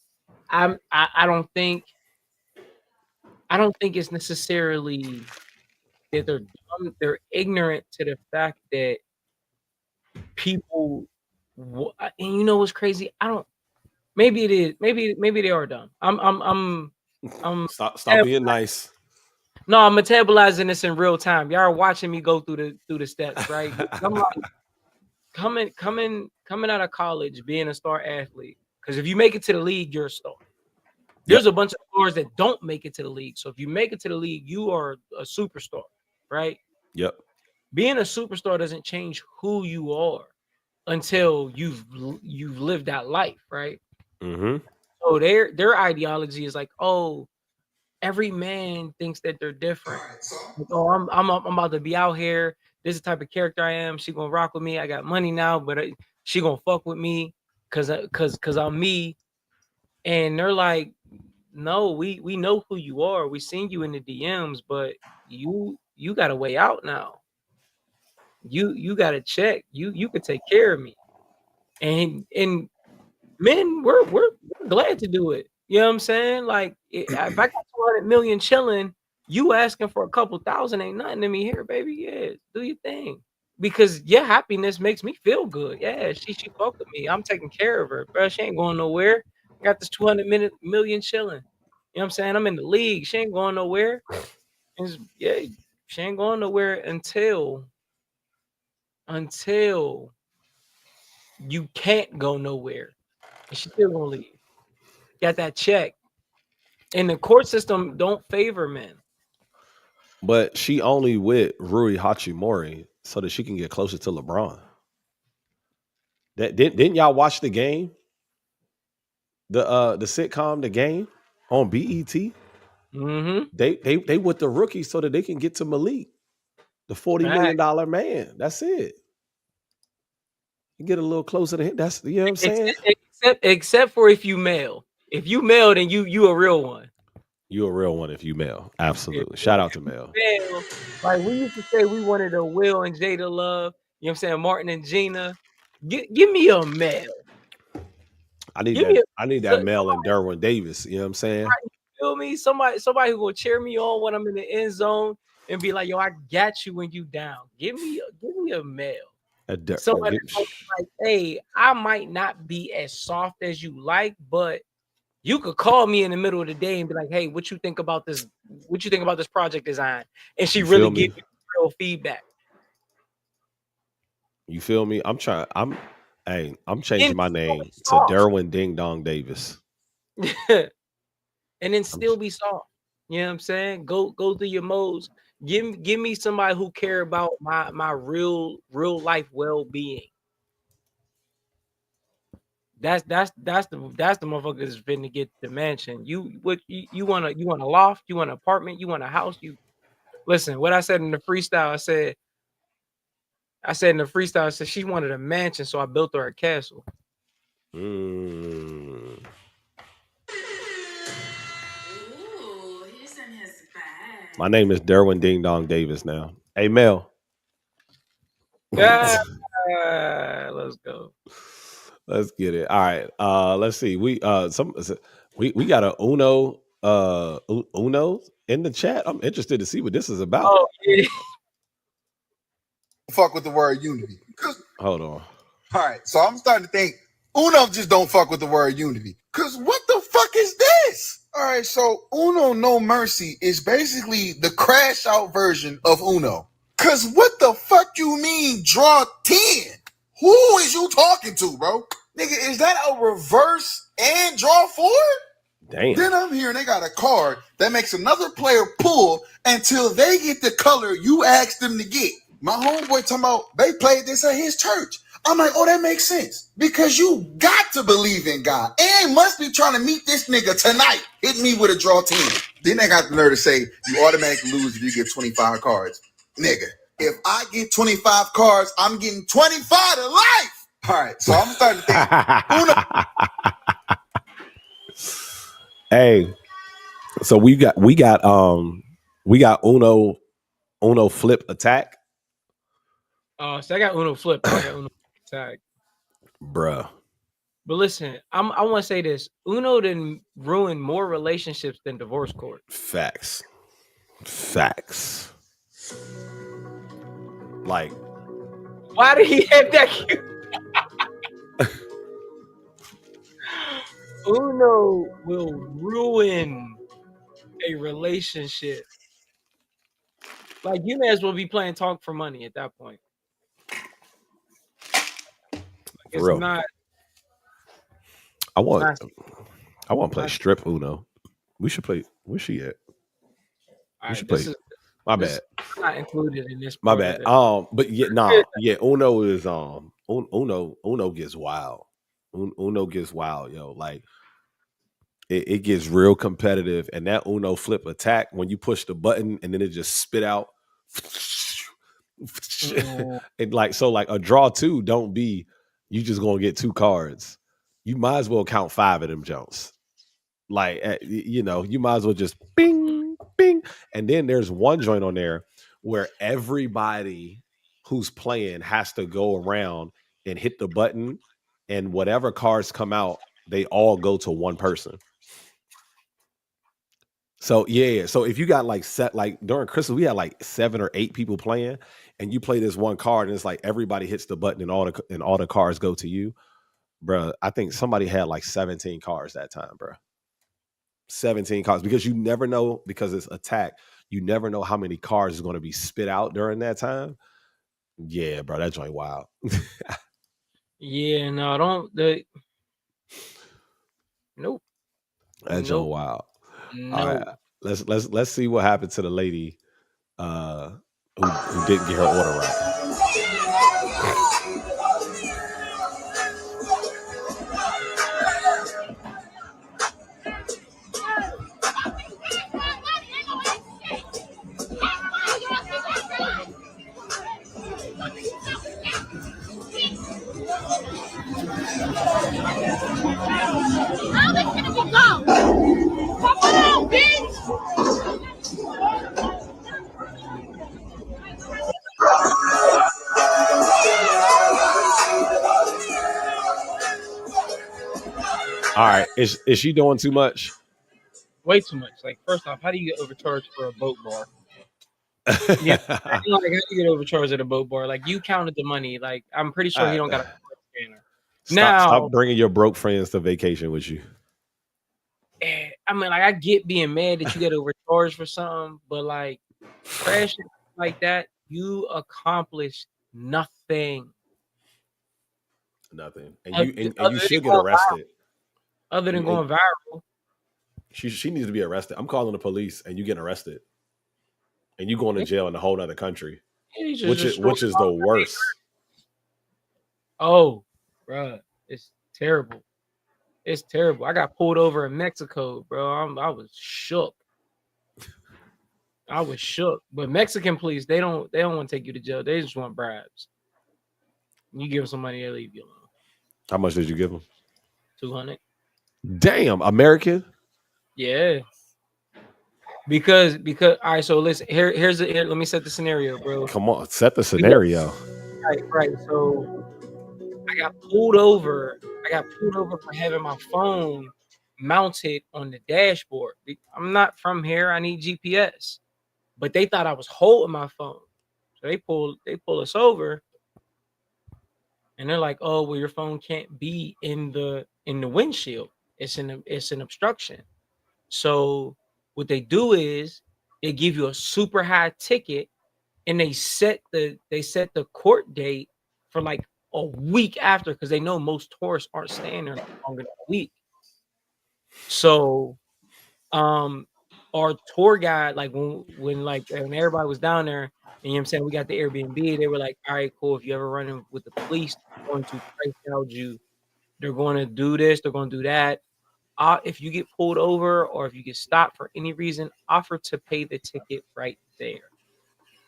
I don't think it's necessarily that they're dumb. They're ignorant to the fact that people. And you know what's crazy? Maybe it is. Maybe they are dumb. I'm Stop being nice. No, I'm metabolizing this in real time. Y'all are watching me go through the steps, right? I'm like coming out of college, being a star athlete. Because if you make it to the league, you're a star. There's a bunch of stars that don't make it to the league. So if you make it to the league, you are a superstar, right? Yep. Being a superstar doesn't change who you are until you've lived that life, right? Mm-hmm. So their ideology is like, oh, every man thinks that they're different. Like, oh, I'm about to be out here. This is the type of character I am. She gonna rock with me. I got money now, but she gonna fuck with me because I'm me. And they're like, no, we know who you are. We seen you in the DMs, but you got a way out now. You got to check. You could take care of me. And men, we're glad to do it. You know what I'm saying? Like if I got 200 million chilling, you asking for a couple thousand ain't nothing to me here, baby. Yeah, do your thing. Because your happiness makes me feel good. Yeah, she fuck with me. I'm taking care of her, bro. She ain't going nowhere. I got this 200 million chilling. You know what I'm saying? I'm in the league. She ain't going nowhere. She ain't going nowhere until you can't go nowhere. And she still gonna leave. Got that check. And the court system don't favor men. But she only with Rui Hachimura so that she can get closer to LeBron. Didn't y'all watch the game? The sitcom The Game on BET? Mm-hmm. They with the rookie so that they can get to Malik, the $40 million man. That's it. You get a little closer to him. That's, you know what I'm saying? Except for if you male. If you male, then you a real one. You a real one if you male. Absolutely. Shout out to male. Like we used to say we wanted a Will and Jada Love. You know what I'm saying? Martin and Gina. Give me a male. I need that male and Derwin Davis. You know what I'm saying? Right, you feel me? Somebody who will cheer me on when I'm in the end zone and be like, yo, I got you when you down. Give me a male. Somebody like, hey, I might not be as soft as you like, but you could call me in the middle of the day and be like, hey, what you think about this? What you think about this project design? And she really give you real feedback. You feel me? I'm changing my name to Derwin Ding Dong Davis. and then still be soft. You know what I'm saying? Go through your modes. Give me somebody who care about my real life well-being. That's the motherfucker that's finna get the mansion. You want a loft, you want an apartment, you want a house. You listen, what I said in the freestyle, I said in the freestyle, I said she wanted a mansion, so I built her a castle. Mm. Ooh, he's in his bag. My name is Derwin Ding Dong Davis now. Hey Mel. Let's go. Let's get it. All right. Let's see. We got a Uno in the chat. I'm interested to see what this is about. Oh yeah. Fuck with the word unity. Hold on. All right, so I'm starting to think Uno just don't fuck with the word unity. Cause what the fuck is this? All right, so Uno No Mercy is basically the crash out version of Uno. Cause what the fuck you mean draw 10? Who is you talking to, bro? Nigga, is that a reverse and draw 4? Damn. Then I'm hearing they got a card that makes another player pull until they get the color you asked them to get. My homeboy talking about they played this at his church. I'm like, oh, that makes sense. Because you got to believe in God. And must be trying to meet this nigga tonight. Hit me with a draw 10. Then they got the nerve to say you automatically lose if you get 25 cards. Nigga, if I get 25 cards, I'm getting 25 to life. All right, so I'm starting to think Uno. Hey, so we got Uno flip attack. Oh, so I got Uno flip. I got Uno attack. Bruh. But listen, I want to say this: Uno didn't ruin more relationships than divorce court. Facts. Like, why did he have that cute? Uno will ruin a relationship. Like, you may as well be playing Talk for Money at that point. Like, it's real. not. I want to play strip Uno. We should play. Where's she at? We should play. My bad. Not included in this. My bad. But yeah, Uno is Uno gets wild. Uno gets wild, yo. Like it gets real competitive, and that Uno flip attack when you push the button and then it just spit out. And like a draw 2 don't be you just gonna get 2 cards. You might as well count 5 of them jumps. Like you might as well just bing, bing. And then there's one joint on there where everybody who's playing has to go around and hit the button, and whatever cards come out, they all go to one person. So yeah, so if you got like during Christmas, we had like 7 or 8 people playing, and you play this one card, and it's like everybody hits the button, and all the cards go to you, bro. I think somebody had like 17 cards that time, bro. 17 cards, because you never know, because it's attack. You never know how many cards is going to be spit out during that time. Yeah, bro, that joint wild. Yeah, no, nope. That joint wild. No. All right, let's see what happened to the lady who didn't get her order right. All right, is she doing too much? Way too much. Like, first off, how do you get overcharged for a boat bar? Yeah, how do you get overcharged at a boat bar? Like, you counted the money. Like, I'm pretty sure he don't got a scanner. Stop bringing your broke friends to vacation with you. I mean, like, I get being mad that you get overcharged for something, but like, crashing like that, you accomplished nothing. Nothing, and you should get arrested. Other than going viral. She needs to be arrested. I'm calling the police, and you getting arrested, and you going to jail in a whole other country, He just which is the worst. Oh, bruh, it's terrible. It's terrible. I got pulled over in Mexico, bro. I was shook. I was shook. But Mexican police, they don't want to take you to jail. They just want bribes. You give them some money, they leave you alone. How much did you give them? 200. Damn, American. Yeah. Because all right, so listen, here let me set the scenario, bro. Come on, set the scenario. Right. So I got pulled over for having my phone mounted on the dashboard. I'm not from here. I need GPS. But they thought I was holding my phone. So they pull us over. And they're like, "Oh, well, your phone can't be in the windshield. It's an obstruction." So what they do is they give you a super high ticket, and they set the court date for like a week after, because they know most tourists aren't staying there longer than a week. So our tour guide, like when everybody was down there, and you know what I'm saying, we got the Airbnb, they were like, "All right, cool, if you ever run in with the police, they're going to price gouge you. They're going to do this, they're going to do that. If you get pulled over or if you get stopped for any reason, offer to pay the ticket right there.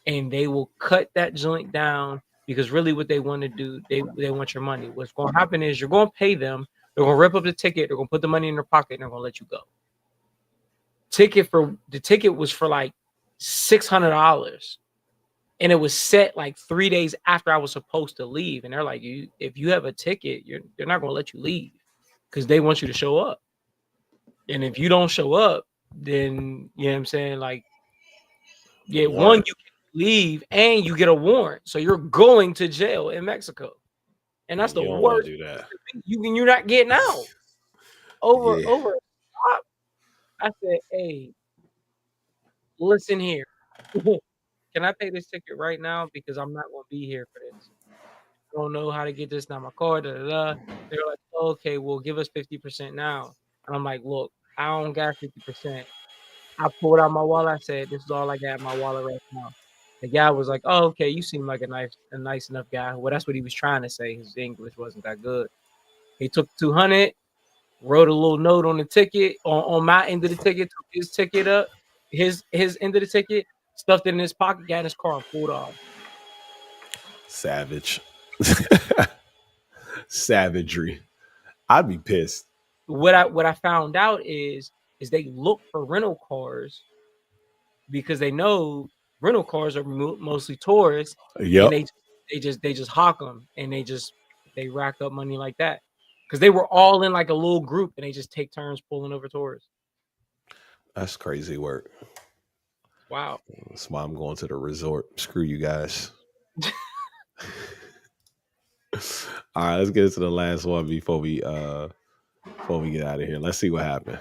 And they will cut that joint down, because really what they want to do, they want your money. What's going to happen is you're going to pay them, they're going to rip up the ticket, they're going to put the money in their pocket, and they're going to let you go. The ticket was for like $600, and it was set like 3 days after I was supposed to leave. And they're like, if you have a ticket, they're not going to let you leave, because they want you to show up. And if you don't show up, then you know what I'm saying, like, yeah, one, you can leave and you get a warrant, so you're going to jail in Mexico, and that's the worst. Do that. You're not getting out over. I said, "Hey, listen here, can I pay this ticket right now, because I'm not going to be here for this. I don't know how to get this, not my car." They're like, "Okay, well, give us 50% now." And I'm like, "Look, I don't got 50%. I pulled out my wallet. I said, this is all I got in my wallet right now." The guy was like, "Oh, okay, you seem like a nice enough guy." Well, that's what he was trying to say. His English wasn't that good. He took 200, wrote a little note on the ticket, on my end of the ticket, took his ticket up, his end of the ticket, stuffed it in his pocket, got in his car, and pulled off. Savage. Savagery. I'd be pissed. What I found out is they look for rental cars, because they know rental cars are mostly tourists. Yep. And they just hawk them, and they rack up money like that, because they were all in like a little group, and they just take turns pulling over tourists. That's crazy work. Wow. That's why I'm going to the resort. Screw you guys. All right, let's get into the last one before we get out of here. Let's see what happened.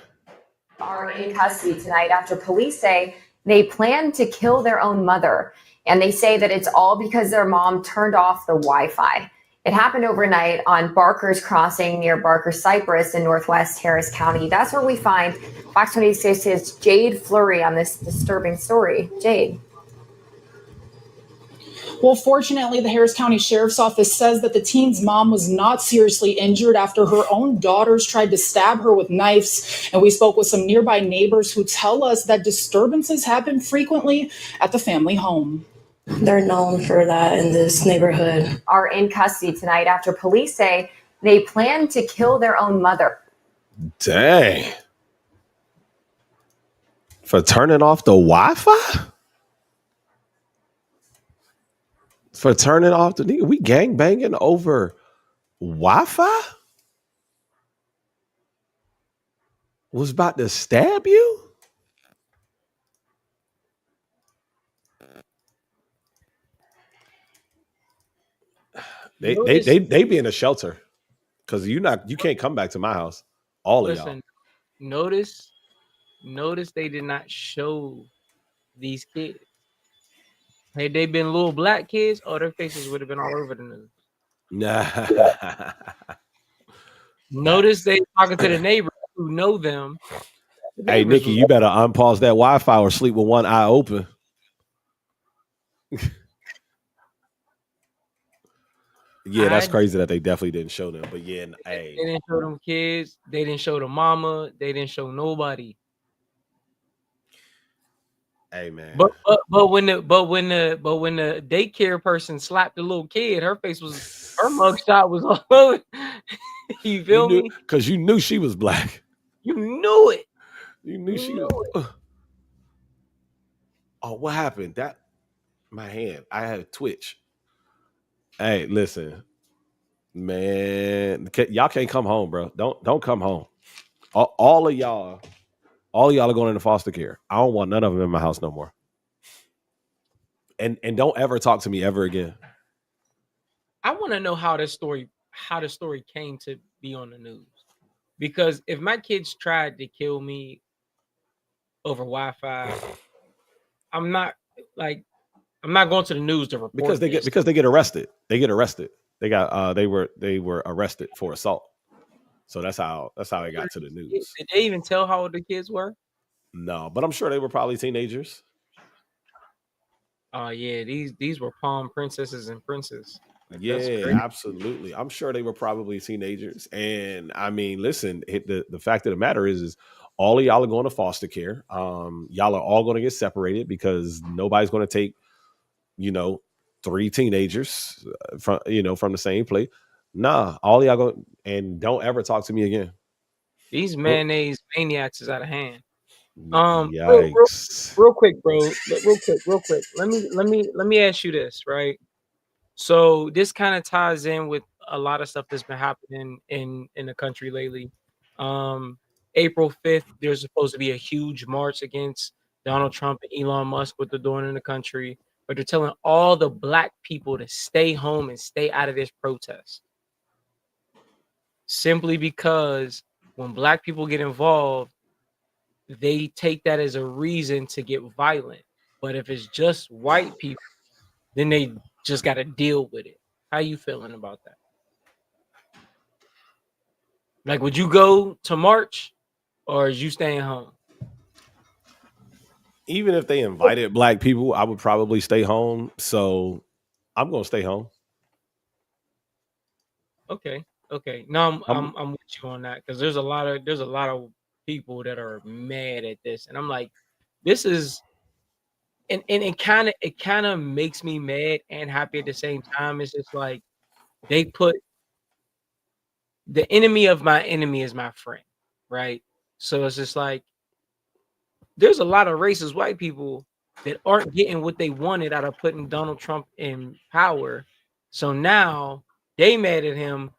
Are in custody tonight after police say they plan to kill their own mother. And they say that it's all because their mom turned off the Wi-Fi. It happened overnight on Barker's Crossing near Barker Cypress in Northwest Harris County. That's where we find Fox 26's Jade Fleury on this disturbing story. Jade. Well, fortunately, the Harris County Sheriff's Office says that the teen's mom was not seriously injured after her own daughters tried to stab her with knives. And we spoke with some nearby neighbors who tell us that disturbances happen frequently at the family home. They're known for that in this neighborhood. Are in custody tonight after police say they plan to kill their own mother. Dang. For turning off the Wi-Fi? For turning off the we gang banging over Wi-Fi? Was about to stab you? They be in a shelter, because you can't come back to my house. All of y'all. Notice they did not show these kids. Had they been little black kids, their faces would have been all over the news. Nah. Notice they talking to the neighbors who know them, The Hey, neighbors Nikki, was you better unpause that Wi-Fi or sleep with one eye open. Yeah, that's I crazy that they definitely didn't show them. But yeah, they hey, didn't show them kids. They didn't show the mama. They didn't show nobody. hey, man. But when the daycare person slapped the little kid, her mugshot was all over. You You feel knew me? because you knew she was black. You knew it. You knew You she knew was. Oh, what happened? That my hand. I had a twitch. Hey, listen, man. Y'all can't come home, bro. Don't come home. All of y'all are going into foster care. I don't want none of them in my house no more. And don't ever talk to me ever again. I want to know how the story came to be on the news. Because if my kids tried to kill me over Wi-Fi, I'm not going to the news to report Because they this. get arrested. They get arrested. They were arrested for assault. So that's how it got to the news. Did they even tell how old the kids were? No, but I'm sure they were probably teenagers. Oh yeah, these were palm princesses and princes. Like, that's Yeah, crazy. absolutely. I'm sure they were probably teenagers. And I mean, listen, the fact of the matter is all of y'all are going to foster care. Y'all are all going to get separated because nobody's going to take, 3 teenagers from the same place. Nah, all of y'all go and don't ever talk to me again. These Well, mayonnaise maniacs is out of hand. yikes. Real quick, bro. Real quick. Let me ask you this, right? So this kind of ties in with a lot of stuff that's been happening in the country lately. April 5th, there's supposed to be a huge march against Donald Trump and Elon Musk, what they're doing in the country, but they're telling all the black people to stay home and stay out of this protest. Simply because when black people get involved, they take that as a reason to get violent. But if it's just white people, then they just got to deal with it. How you feeling about that? Like, would you go to march or is you staying home? Even if they invited black people, I would probably stay home. So I'm going to stay home. Okay. No, I'm I'm with you on that because there's a lot of people that are mad at this, and I'm like, this is, and it kind of makes me mad and happy at the same time. It's just like they put the enemy of my enemy is my friend, right? So it's just like there's a lot of racist white people that aren't getting what they wanted out of putting Donald Trump in power. So now they mad at him.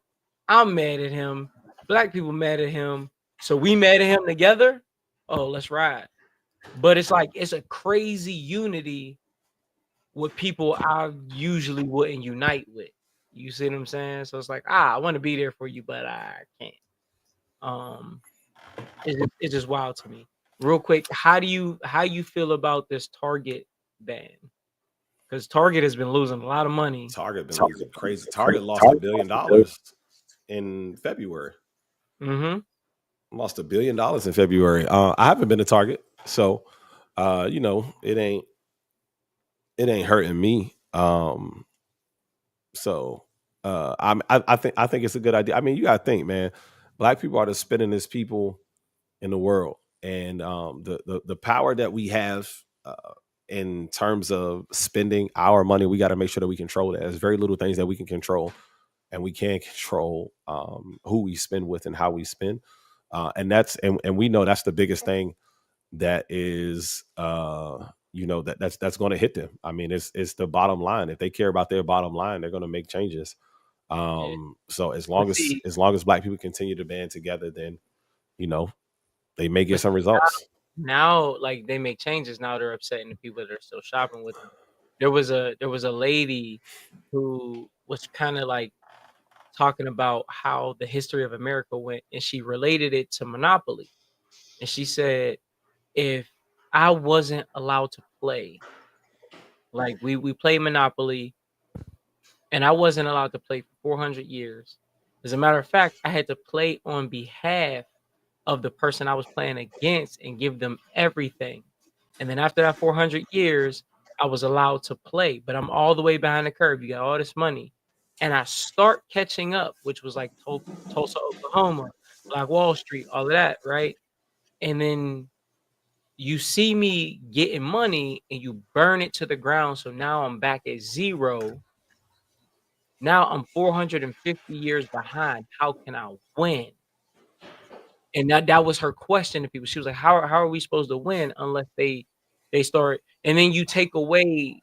I'm mad at him. Black people mad at him. So we mad at him together. Oh, let's ride. But it's like it's a crazy unity with people I usually wouldn't unite with. You see what I'm saying? So it's like, I want to be there for you, but I can't. It's just wild to me. Real quick, how you feel about this Target ban? Because Target has been losing a lot of money. Target been losing crazy. Target lost $1 billion in February. Mm-hmm. Lost $1 billion in February. I haven't been to Target, so it ain't hurting me. I think it's a good idea. I mean, you gotta think, man. Black people are the spinningest people in the world, and the power that we have in terms of spending our money, we got to make sure that we control that. There's very little things that we can control, and we can't control who we spend with and how we spend. And we know that's the biggest thing that is that's going to hit them. I mean, it's the bottom line. If they care about their bottom line, they're going to make changes. So as long as black people continue to band together, then they may get some results. Now, like they make changes. Now they're upsetting the people that are still shopping with them. There was a lady who was kind of like talking about how the history of America went, and she related it to Monopoly. And she said, if I wasn't allowed to play, like we play Monopoly, and I wasn't allowed to play for 400 years. As a matter of fact, I had to play on behalf of the person I was playing against and give them everything. And then after that 400 years, I was allowed to play, but I'm all the way behind the curve. You got all this money. And I start catching up, which was like Tulsa, Oklahoma, Black Wall Street, all of that, right? And then you see me getting money and you burn it to the ground. So now I'm back at zero. Now I'm 450 years behind. How can I win? And that was her question to people. She was like, how are we supposed to win unless they start? And then you take away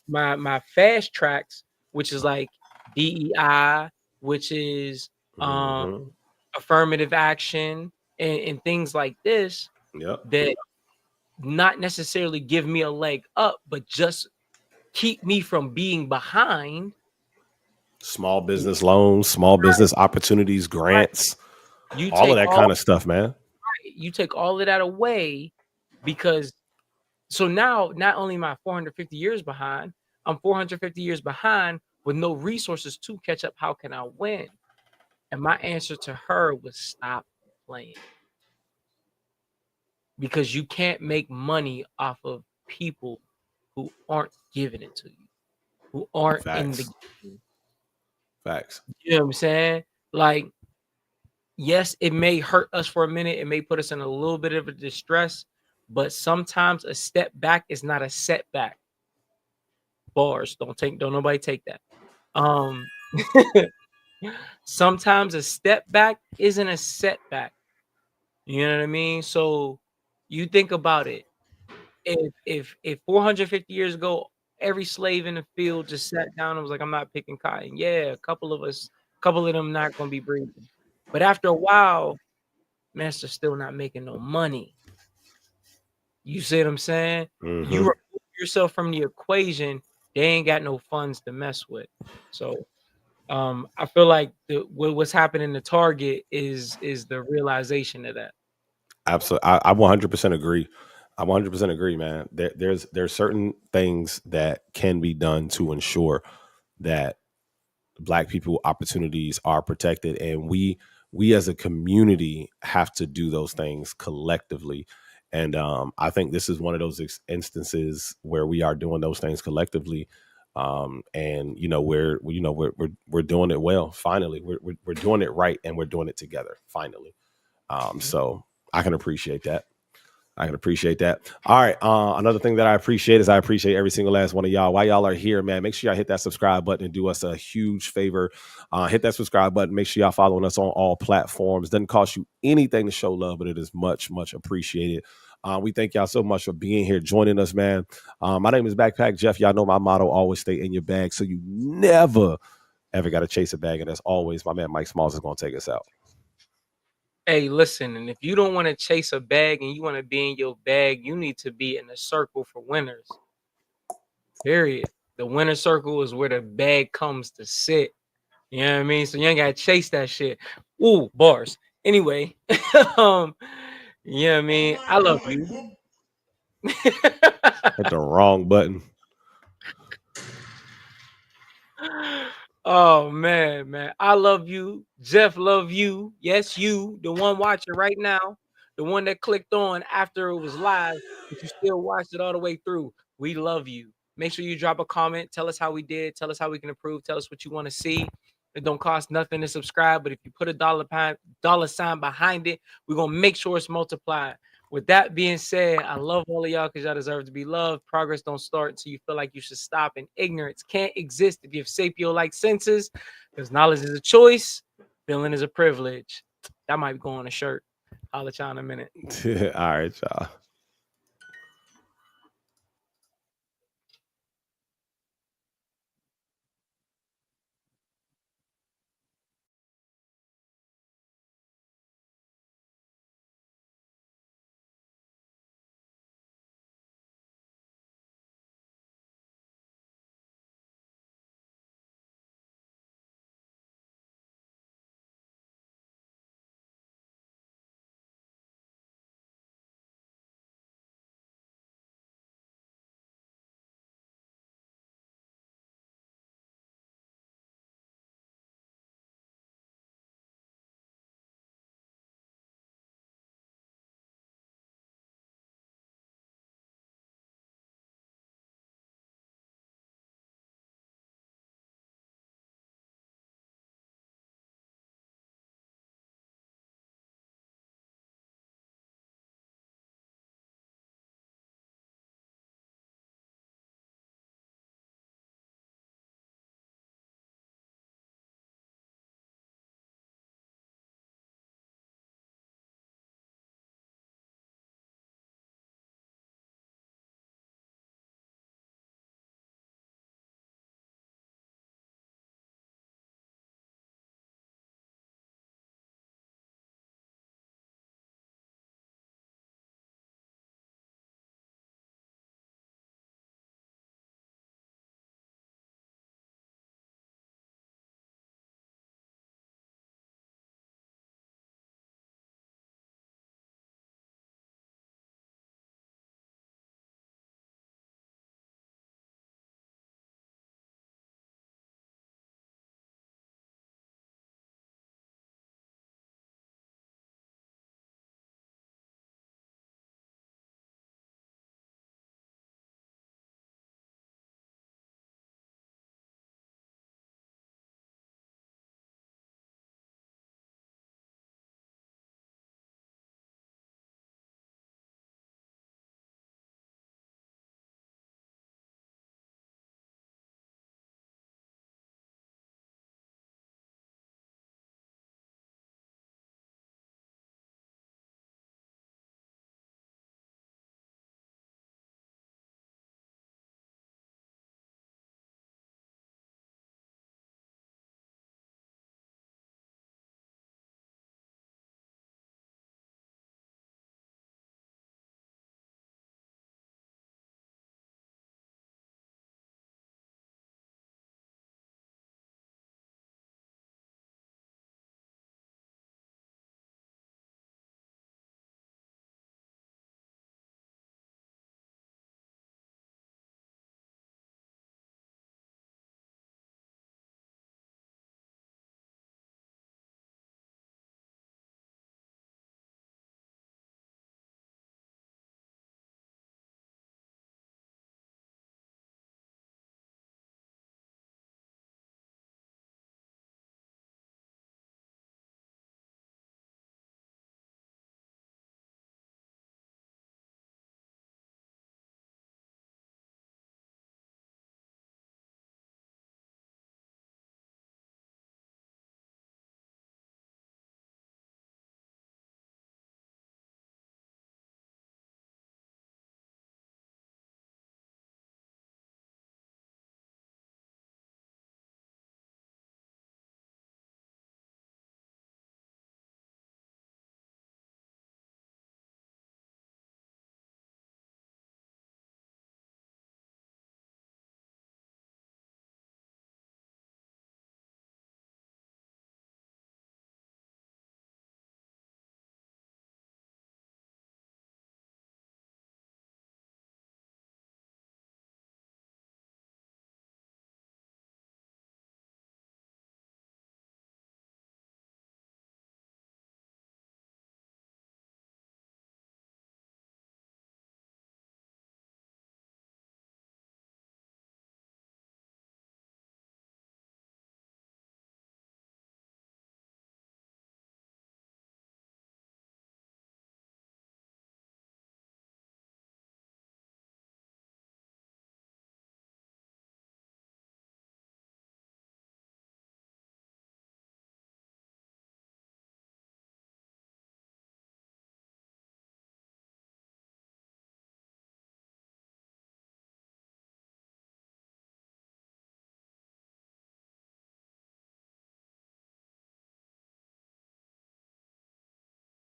my fast tracks, which is like DEI, which is affirmative action and things like this. Yep. That not necessarily give me a leg up, but just keep me from being behind. Small business loans, small business opportunities, grants, all of that kind of stuff, man. Right. You take all of that away because so now not only am I 450 years behind, I'm 450 years behind with no resources to catch up. How can I win? And my answer to her was stop playing. Because you can't make money off of people who aren't giving it to you, who aren't in the game. Facts. You know what I'm saying? Like, yes, it may hurt us for a minute. It may put us in a little bit of a distress, but sometimes a step back is not a setback. Bars. Don't nobody take that. Sometimes a step back isn't a setback. You know what I mean? So you think about it. If 450 years ago, every slave in the field just sat down and was like, I'm not picking cotton. Yeah, a couple of them not gonna be breathing. But after a while, master's still not making no money. You see what I'm saying? You remove yourself from the equation, they ain't got no funds to mess with. So I feel like what's happening to Target is the realization of that. Absolutely. I 100% agree. I 100% agree, man. There's certain things that can be done to ensure that Black people opportunities are protected, and we as a community have to do those things collectively. And I think this is one of those instances where we are doing those things collectively. And we're doing it well. Finally, we're doing it right, and we're doing it together. Finally. So I can appreciate that. All right. Another thing that I appreciate is I appreciate every single last one of y'all. While y'all are here, man, make sure y'all hit that subscribe button and do us a huge favor. Hit that subscribe button. Make sure y'all following us on all platforms. Doesn't cost you anything to show love, but it is much, much appreciated. We thank y'all so much for being here, joining us, man. My name is Backpack Jeff. Y'all know my motto, always stay in your bag. So you never, ever got to chase a bag. And as always, my man Mike Smalls is going to take us out. Hey, listen, and if you don't want to chase a bag and you want to be in your bag, you need to be in a circle for winners. Period. The winner circle is where the bag comes to sit. You know what I mean? So you ain't got to chase that shit. Ooh, bars. Anyway, you know what I mean? I love you. Hit the wrong button. Oh man, I love you. Jeff love you. Yes, you, the one watching right now, the one that clicked on after it was live, but you still watched it all the way through. We love you. Make sure you drop a comment. Tell us how we did. Tell us how we can improve. Tell us what you want to see. It don't cost nothing to subscribe, but if you put a dollar sign behind it, we're gonna make sure it's multiplied. With that being said, I love all of y'all because y'all deserve to be loved. Progress don't start until you feel like you should stop, and ignorance can't exist if you have sapio-like senses, because knowledge is a choice, feeling is a privilege. That might go on a shirt. I'll let y'all in a minute. All right, y'all.